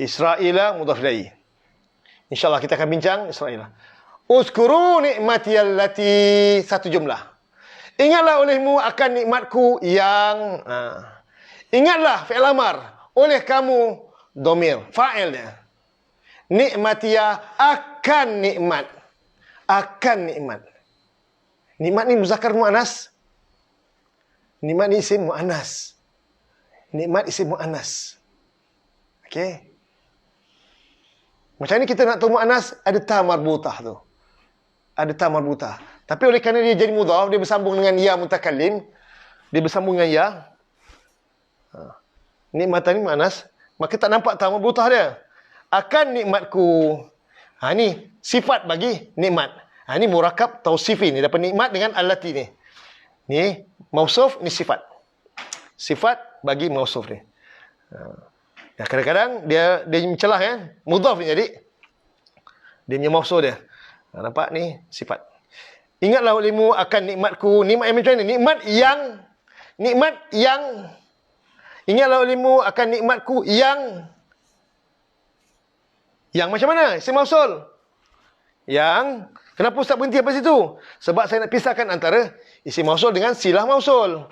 Israila mudhaf ilaih. InsyaAllah kita akan bincang Israila. Uzkuru ni'mati allati, satu jumlah. Ingatlah olehmu akan nikmatku yang ingatlah fi'il amar oleh kamu, domir fa'il dia. Nikmatia, akan nikmat. Akan nikmat. Nikmat ni muzakkar muannas. Nikmat ni isim muannas. Nikmat isim muannas. Okey. Macam ni kita nak tahu muannas, ada ta marbutah tu. Ada ta marbutah. Tapi oleh kerana dia jadi mudhaf, dia bersambung dengan ya mutakallim. Dia bersambung dengan ya. Nikmatan ni muannas, maka tak nampak ta marbutah dia. Akan nikmatku. Ni sifat bagi nikmat. Ni murakab tausifi ni, dapat nikmat dengan allati ni. Ni mausuf, ni sifat. Sifat bagi mausuf ni. Kadang-kadang dia mencelah mudhaf ni jadi. Dia punya mausuf dia. Nampak ni sifat. Ingatlah olehmu akan nikmatku. Nikmat yang macam ni? Nikmat yang ingatlah olehmu akan nikmatku yang macam mana? Isim mausul. Yang, kenapa Ustaz berhenti apa situ? Sebab saya nak pisahkan antara isim mausul dengan silah mausul.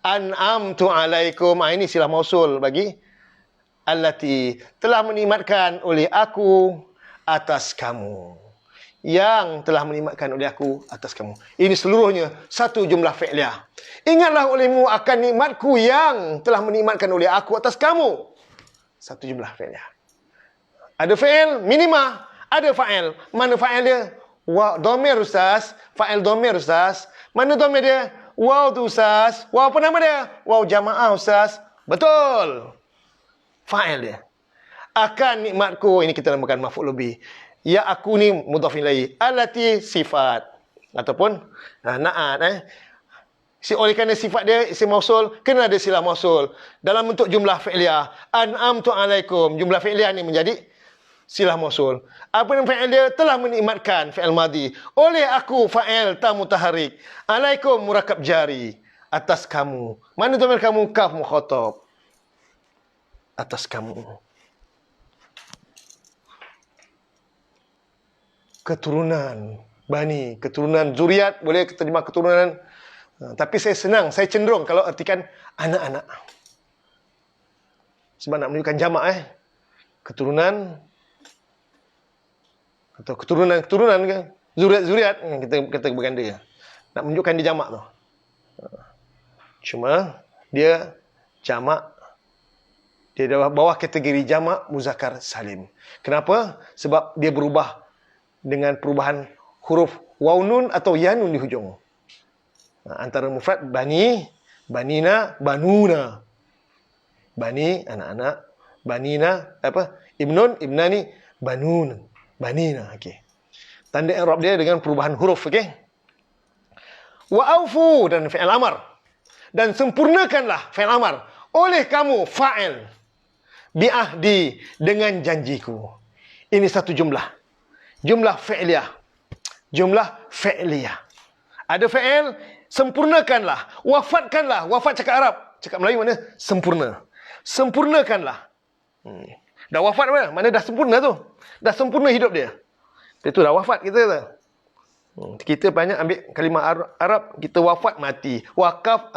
An'amtu alaikum. Ini silah mausul bagi allati, telah menikmatkan oleh aku atas kamu. Yang telah menikmatkan oleh aku atas kamu. Ini seluruhnya satu jumlah fi'liyah. Ingatlah olehmu akan nikmatku yang telah menikmatkan oleh aku atas kamu. Satu jumlah fi'liyah. Ada fi'il minimah, ada fa'il. Mana fa'il dia? Dhamir ustaz. Fa'il dhamir ustaz. Mana dhamir dia? Waw tu ustaz. Waw apa nama dia? Waw jamaah ustaz. Betul. Fa'il dia. Akan nikmatku, ini kita namakan maf'ul bih. Ya aku ni mudhaf ilaih. Allati sifat. Ataupun na'at. Oleh kerana sifat dia isim mausul, kena ada silah mausul. Dalam bentuk jumlah fi'liyah. An'amtu alaikum. Jumlah fi'liyah ni menjadi silah mausul. Apa yang fa'il dia? Telah menikmatkan, fi'il madhi. Oleh aku fa'il ta mutaharrik. Alaikum murakab jari. Atas kamu. Mana dhamir kamu? Kaf mukhatab. Atas kamu. Keturunan bani, keturunan zuriat, boleh terjemah keturunan. Tapi saya senang, saya cenderung kalau artikan anak-anak. Sebab nak menunjukkan jamak keturunan atau keturunan ke zuriat kita kata berganda. Nak menunjukkan dia jamak tu. Cuma dia jamak, dia bawah kategori jamak muzakkar salim. Kenapa? Sebab dia berubah dengan perubahan huruf waw nun atau ya nun di hujung. Antara mufrad bani, banina, banuna. Bani anak-anak, banina ibnun, ibnani, banun, banina. Okey. Tanda i'rab dia dengan perubahan huruf, okey. Wa aufu, dan fi'il amar. Dan sempurnakanlah fi'il amar oleh kamu fa'il bi ahdi, dengan janjiku. Ini satu jumlah. Jumlah fi'liyah. Jumlah fi'liyah. Ada fi'il, sempurnakanlah. Wafatkanlah. Wafat cakap Arab. Cakap Melayu mana? Sempurna. Sempurnakanlah. Dah wafat mana? Mana dah sempurna tu. Dah sempurna hidup dia. Itu dah wafat kita tu. Kita banyak ambil kalimah Arab, kita wafat mati. Wakaf,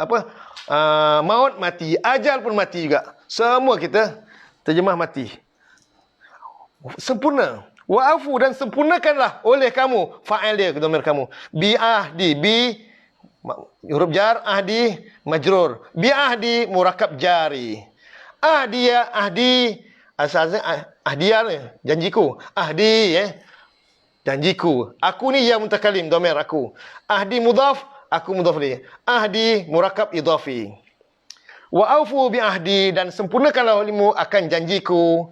maut mati. Ajal pun mati juga. Semua kita terjemah mati. Sempurna. Wa'afu, dan sempurnakanlah oleh kamu. Fa'il dia, dhamir kamu. Bi ahdi, bi huruf jar, ahdi majrur. Bi ahdi murakab jari. Ahdi asalnya ahdiyah ni, janjiku. Ahdi janjiku. Aku ni yang mutakalim, dhamir aku. Ahdi mudhaf, aku mudhaf li. Ahdi murakab idhafi. Wa'afu bi ahdi, dan sempurnakanlah olehmu akan janjiku.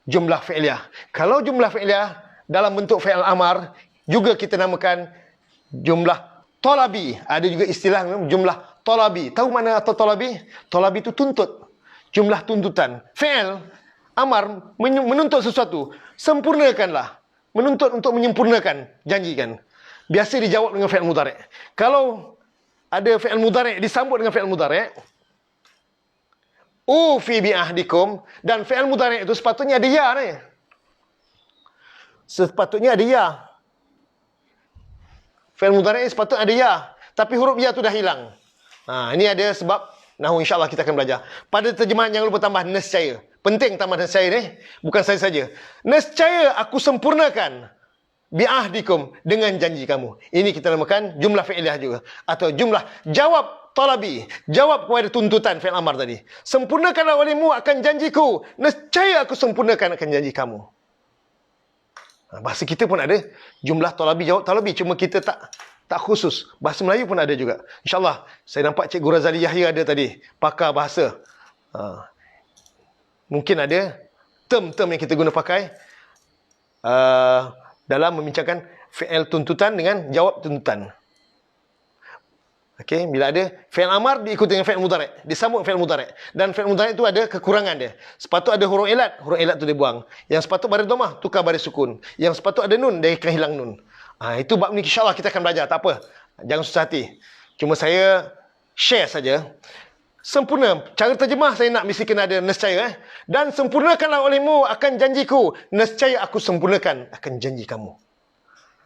Jumlah fi'liyah. Kalau jumlah fi'liyah dalam bentuk fi'il amar, juga kita namakan jumlah talabi. Ada juga istilah jumlah talabi. Tahu mana atau talabi? Talabi itu tuntut. Jumlah tuntutan. Fi'il amar, menuntut sesuatu, sempurnakanlah. Menuntut untuk menyempurnakan, janjikan. Biasa dijawab dengan fi'il mudhari'. Kalau ada fi'il mudhari' disambut dengan fi'il mudhari', ufi bi ahdikum, dan fi'il mudhari' itu sepatutnya ada ya ni. Sepatutnya ada ya. Fi'il mudhari' sepatutnya ada ya, tapi huruf ya tu dah hilang. Ini ada sebab nahwu, insya-Allah kita akan belajar. Pada terjemahan jangan lupa tambah nescaya. Penting tambah nescaya ni, bukan saya saja. Nescaya aku sempurnakan bi'ahdikum, dengan janji kamu. Ini kita namakan jumlah fi'liyah juga, atau jumlah jawab talabi, jawab kepada tuntutan fi'il amar tadi. Sempurnakanlah olehmu akan janjiku, nescaya aku sempurnakan akan janji kamu. Bahasa kita pun ada jumlah talabi, jawab talabi, cuma kita tak khusus. Bahasa Melayu pun ada juga. InsyaAllah, saya nampak Cikgu Razali Yahya ada tadi, pakar bahasa. Mungkin ada term-term yang kita guna pakai dalam membincangkan fi'il tuntutan dengan jawab tuntutan. Okey, bila ada fi'il amar diikuti dengan fi'il mudhari', disambung fi'il mudhari'. Dan fi'il mudhari' itu ada kekurangan dia. Sepatut ada huruf ilat tu dia buang. Yang sepatut baris dhammah, tukar baris sukun. Yang sepatut ada nun, dia akan hilang nun. Itu bab ni insya-Allah kita akan belajar, tak apa. Jangan susah hati. Cuma saya share saja. Sempurna. Cara terjemah saya nak mesti kena ada nescaya. Dan sempurnakanlah olehmu akan janjiku, nescaya aku sempurnakan akan janji kamu.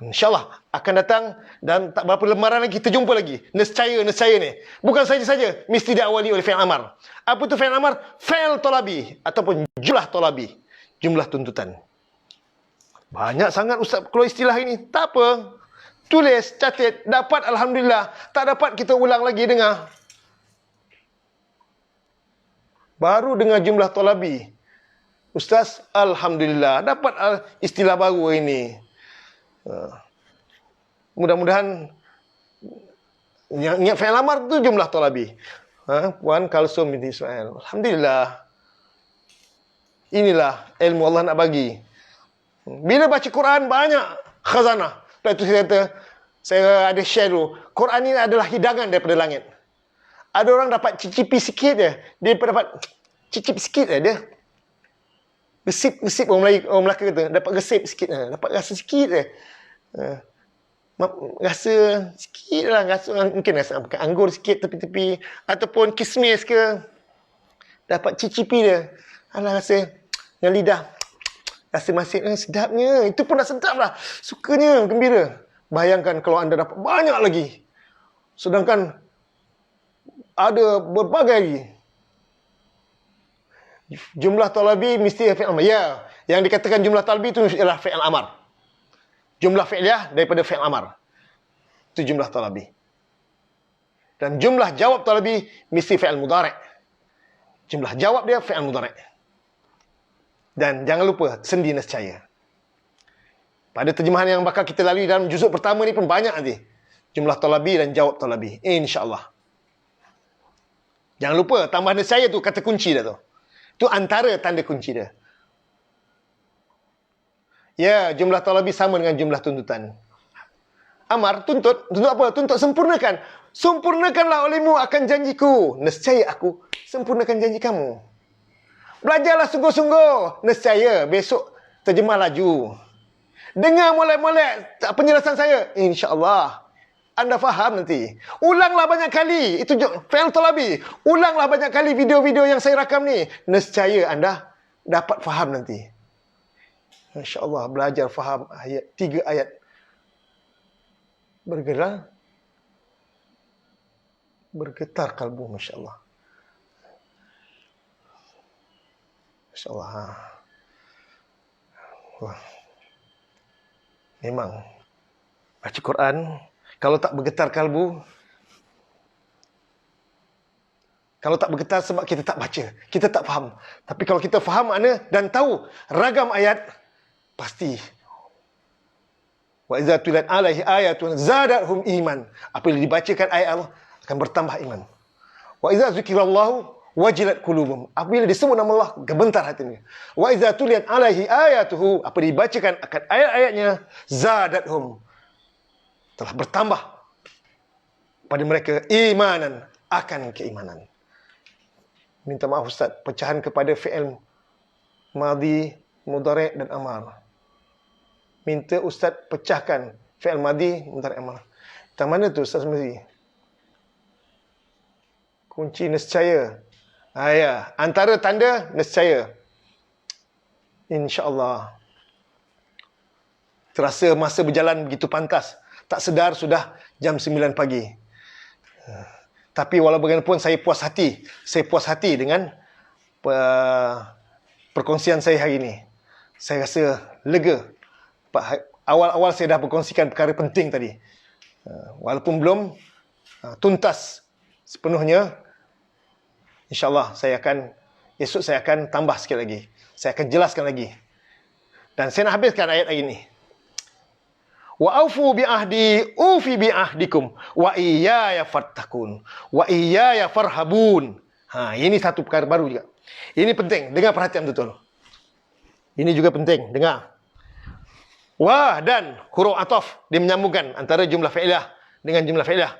InsyaAllah akan datang, dan tak berapa lembaran lagi kita jumpa lagi. Nescaya ni. Bukan saja-saja mesti diawali oleh fi'il amar. Apa tu fi'il amar? Fi'il talabi, ataupun jumlah talabi, jumlah tuntutan. Banyak sangat ustaz keluar istilah ini. Tak apa. Tulis, catat. Dapat alhamdulillah. Tak dapat kita ulang lagi dengar. Baru dengar jumlah talabi. Ustaz, alhamdulillah. Dapat istilah baru ini. Mudah-mudahan yang ingat fi'il amar tu jumlah talabi. Puan Kalsum binti Ismail. Alhamdulillah. Inilah ilmu Allah nak bagi. Bila baca Quran banyak khazanah. Lepas tu saya kata, saya ada share dulu. Quran ini adalah hidangan daripada langit. Ada orang dapat cicipi sikit je. Dia dapat cicip sikit je dia. Gesip orang Melaka kata. Dapat gesip sikit je. Dapat rasa sikit je. Rasa sikit lah. Mungkin rasa anggur sikit tepi-tepi. Ataupun kismis ke. Dapat cicipi dia. Alah rasa dengan lidah. Rasa masin, sedapnya. Itu pun dah sedap lah. Sukanya, gembira. Bayangkan kalau anda dapat banyak lagi. Sedangkan ada berbagai lagi. Jumlah talabi mesti fi'il amar. Ya, yang dikatakan jumlah talabi itu ialah fi'il amar. Jumlah fi'liyah daripada fi'il amar. Itu jumlah talabi. Dan jumlah jawab talabi mesti fi'il mudhari'. Jumlah jawab dia fi'il mudhari'. Dan jangan lupa sendi nescaya. Pada terjemahan yang bakal kita lalui dalam juzuk pertama ni pun banyak nanti. Jumlah talabi dan jawab talabi. InsyaAllah. Jangan lupa tambah nescaya tu kata kunci dah tu. Itu antara tanda kunci dia. Ya, jumlah talabi sama dengan jumlah tuntutan. Amar, tuntut apa? Tuntut sempurnakan. Sempurnakanlah olehmu akan janjiku. Nescaya aku sempurnakan janji kamu. Belajarlah sungguh-sungguh. Nescaya besok terjemah laju. Dengar molek-molek penjelasan saya. InsyaAllah anda faham nanti. Ulanglah banyak kali. Itu fi'il talabi. Ulanglah banyak kali video-video yang saya rakam ni. Nescaya anda dapat faham nanti. InsyaAllah belajar faham ayat 3 ayat. Bergetar kalbu, masya-Allah. InsyaAllah. Wah. Memang baca Quran kalau tak bergetar kalbu, kalau tak bergetar sebab kita tak baca, kita tak faham. Tapi kalau kita faham makna dan tahu ragam ayat, pasti. Wa iza tulat alaihi ayatun zadahum iman. Apabila dibacakan ayat Allah akan bertambah iman. Wa iza zikirallahu wajilat qulubum. Apabila disebut nama Allah, gemetar hatinya. Wa iza tuliyat alaihi ayatuhu, apa dibacakan akan ayat-ayatnya, zadathum, telah bertambah pada mereka imanan, akan keimanan. Minta maaf Ustaz, pecahan kepada fi'il madi, mudhari' dan amar. Minta Ustaz pecahkan fi'il madi, mudhari', amar. Tak mana tu Ustaz Mazi? Kunci nescaya. Ya, antara tanda nescaya. InsyaAllah. Terasa masa berjalan begitu pantas. Tak sedar sudah jam 9 pagi. Tapi walau bagaimanapun saya puas hati. Saya puas hati dengan perkongsian saya hari ini. Saya rasa lega. Awal-awal saya dah berkongsikan perkara penting tadi. Walaupun belum tuntas sepenuhnya, InsyaAllah esok saya akan tambah sikit lagi. Saya akan jelaskan lagi. Dan saya nak habiskan ayat hari ini. Wa aufu bi ahdi ufi bi ahdikum wa iyaya fattakun wa iyaya farhabun. Ini satu perkara baru juga. Ini penting, dengar perhatian betul. Ini juga penting, dengar. Wa dan huruf ataf, dia menyambungkan antara jumlah fa'ilah dengan jumlah fa'ilah.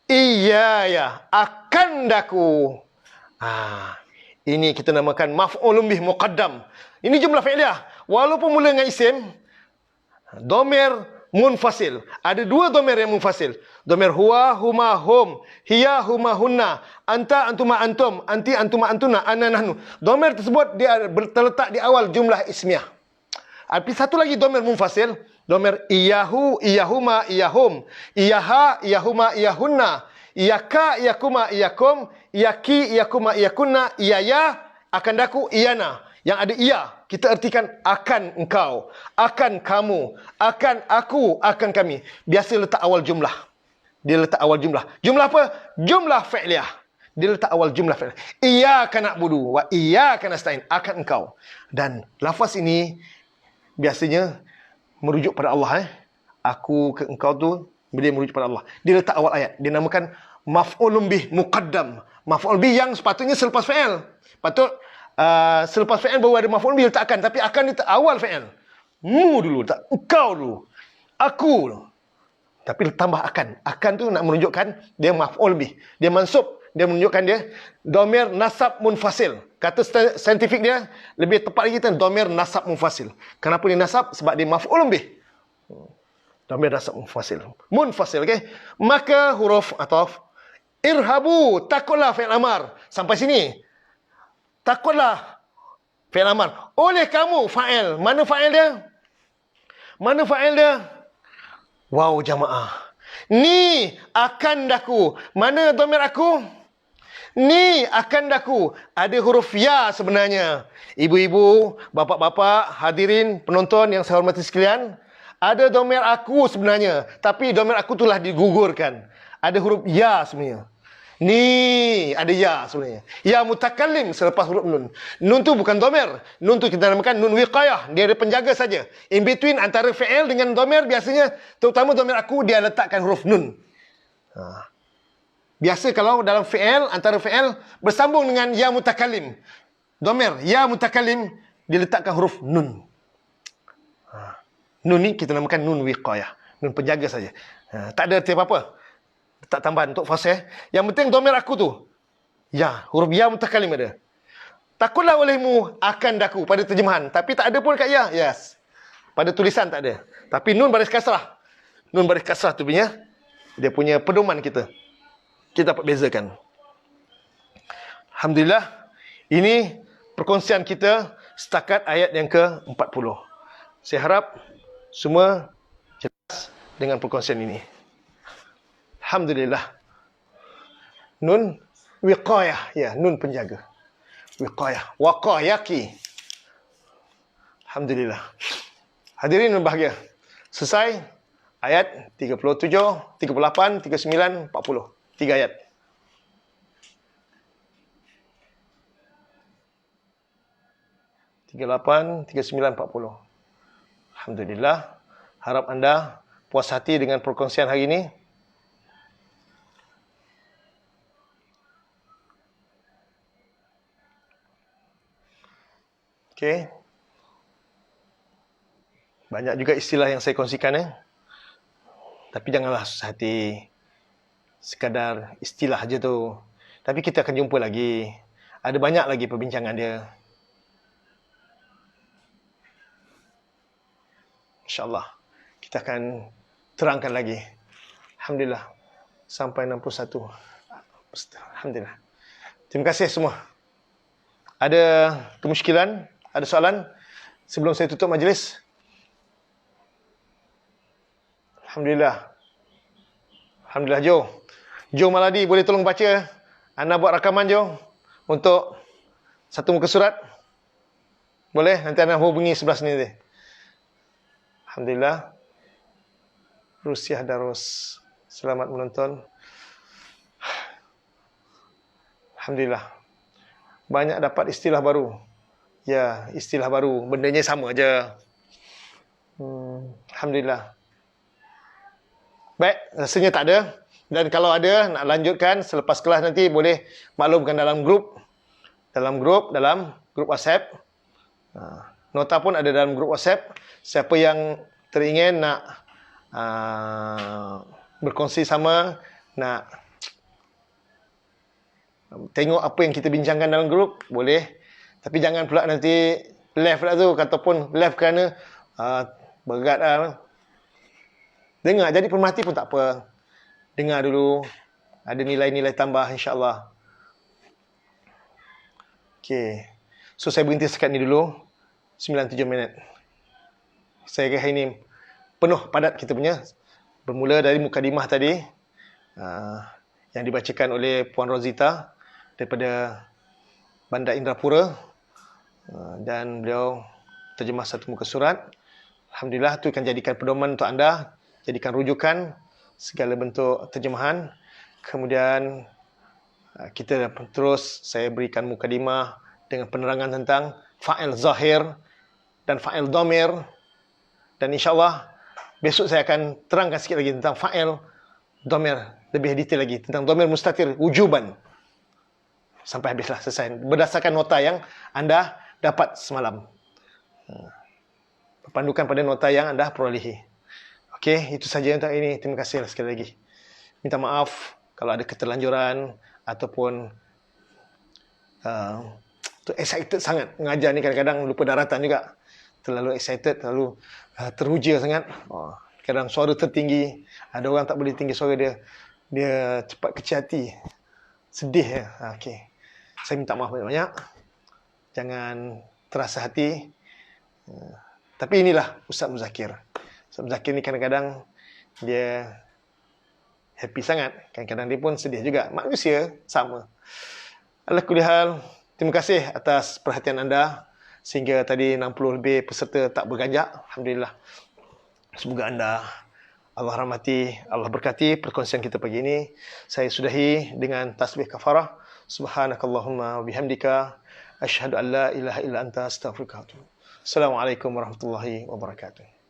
Iyaya, akan daku. Ini kita namakan maf'ulun bih muqaddam. Ini jumlah fa'ilah. Walaupun mula dengan isim, domir munfasil. Ada dua domir yang munfasil. Domir huwa, huma, hum, hiya, huma, hunna, anta, antuma, antum, anti, antuma, antuna, ana, nahnu. Domir tersebut dia terletak di awal jumlah ismiyah. Tapi satu lagi domir munfasil, domir iyahu, iyahuma, iyahum, iyaha, iyahuma, iyahunna, iyaka, iyakuma, iyakum, iyaki, iyakuma, iyakunna, iyaya, akan daku, iyana. Yang ada iya, kita artikan akan engkau, akan kamu, akan aku, akan kami. Biasa letak awal jumlah. Dia letak awal jumlah. Jumlah apa? Jumlah fi'liyah. Dia letak awal jumlah fi'liyah. Iyyaka na'budu wa iyyaka nasta'in. Akan engkau. Dan lafaz ini biasanya merujuk pada Allah. Aku ke engkau tu, dia merujuk pada Allah. Dia letak awal ayat. Dia namakan maf'ulun bih muqaddam. Maf'ul bih yang sepatutnya selepas fi'il. Selepas fi'il baru ada maf'ul bih letakkan. Tapi akan letak awal fi'il. Mu dulu, tak engkau dulu. Aku dulu. Tapi tambah akan. Akan tu nak menunjukkan dia maf'ul bih. Dia mansub. Dia menunjukkan dia domir nasab munfasil. Kata saintifik dia lebih tepat lagi kan domir nasab munfasil. Kenapa dia nasab? Sebab dia maf'ul bih. Domir nasab munfasil. Munfasil, okey. Maka huruf ataf irhabu, takutlah fi'il amar. Sampai sini. Takutlah fi'il amar. Oleh kamu fa'il. Mana fa'il dia? Mana fa'il dia? Wow jamaah. Ni akan daku. Mana domir aku? Ni akan daku. Ada huruf ya sebenarnya. Ibu-ibu, bapa-bapa, hadirin, penonton yang saya hormati sekalian. Ada domir aku sebenarnya. Tapi domir aku telah digugurkan. Ada huruf ya sebenarnya. Ni ada ya sebenarnya. Ya mutakallim selepas huruf nun. Nun tu bukan domir. Nun tu kita namakan nun wiqayah. Dia ada penjaga saja. In between antara fi'il dengan domir biasanya, terutama domir aku, dia letakkan huruf nun. Biasa kalau dalam fi'il, antara fi'il bersambung dengan ya mutakallim. Domir, ya mutakallim, dia letakkan huruf nun. Nun ni kita namakan nun wiqayah. Nun penjaga saja. Tak ada arti apa-apa. Tak tambahan untuk fasih. Yang penting domir aku tu. Ya, huruf ya mutakallim ada. Takutlah olehmu akan daku pada terjemahan. Tapi tak ada pun kat ya. Yes. Pada tulisan tak ada. Tapi nun baris kasrah. Nun baris kasrah tu punya. Dia punya pedoman kita. Kita dapat bezakan. Alhamdulillah. Ini perkongsian kita setakat ayat yang ke-40. Saya harap semua jelas dengan perkongsian ini. Alhamdulillah. Nun wiqayah. Ya, nun penjaga. Wiqayah. Waqayaki. Alhamdulillah. Hadirin berbahagia. Selesai ayat 37, 38, 39, 40. 3 ayat. Tiga 39, 40. Alhamdulillah. Harap anda puas hati dengan perkongsian hari ini. Okey. Banyak juga istilah yang saya kongsikan. Tapi janganlah susah hati. Sekadar istilah aja tu. Tapi kita akan jumpa lagi. Ada banyak lagi perbincangan dia. InsyaAllah kita akan terangkan lagi. Alhamdulillah sampai 61. Alhamdulillah. Terima kasih semua. Ada kemusykilan? Ada soalan sebelum saya tutup majlis? Alhamdulillah. Alhamdulillah. Jo Maladi, boleh tolong baca? Ana buat rakaman Jo untuk satu muka surat. Boleh? Nanti Ana hubungi sebelah sini deh. Alhamdulillah. Rusiah Darus, selamat menonton. Alhamdulillah. Banyak dapat istilah baru. Ya, istilah baru. Bendanya sama aja. Alhamdulillah. Baik, rasanya tak ada. Dan kalau ada, nak lanjutkan selepas kelas nanti boleh maklumkan dalam grup WhatsApp. Nota pun ada dalam grup WhatsApp. Siapa yang teringin nak berkongsi sama, nak tengok apa yang kita bincangkan dalam grup, boleh. Tapi jangan pula nanti left lah tu, ataupun left kerana berat lah. Dengar, jadi pemerhati pun tak apa. Dengar dulu, ada nilai-nilai tambah insyaAllah. Okay, so saya berhenti sekat ni dulu. 97 minit. Saya kira hari ni penuh padat kita punya. Bermula dari mukadimah tadi, yang dibacakan oleh Puan Rozita daripada Bandar Indrapura, dan beliau terjemah satu muka surat. Alhamdulillah, itu akan jadikan pedoman untuk anda, jadikan rujukan segala bentuk terjemahan. Kemudian kita terus, saya berikan mukadimah dengan penerangan tentang fa'il zahir dan fa'il dhamir, dan insyaAllah besok saya akan terangkan sikit lagi tentang fa'il dhamir, lebih detail lagi tentang dhamir mustatir wujuban. Sampai habislah, selesai, berdasarkan nota yang anda dapat semalam, berpandukan pada nota yang anda perolehi. Okey, itu saja untuk ini. Terima kasih sekali lagi. Minta maaf kalau ada keterlanjuran ataupun excited sangat mengajar ni, kadang-kadang lupa daratan juga. Terlalu excited, terlalu teruja sangat. Kadang suara tertinggi, ada orang tak boleh tinggi suara dia. Dia cepat kecil hati, sedih ya. Okey, saya minta maaf banyak-banyak. Jangan terasa hati. Tapi inilah Ustaz Muzakir. Ustaz Muzakir ni kadang-kadang dia happy sangat, kadang-kadang dia pun sedih juga. Manusia sama. Ala kulli hal, terima kasih atas perhatian anda sehingga tadi 60 lebih peserta tak berganjak. Alhamdulillah. Semoga anda Allah rahmati, Allah berkati perkongsian kita pagi ini. Saya sudahi dengan tasbih kafarah. Subhanakallahumma wa bihamdika asyhadu an la ilaha illa anta astaghfiruka wa atubu. Assalamualaikum warahmatullahi wabarakatuh.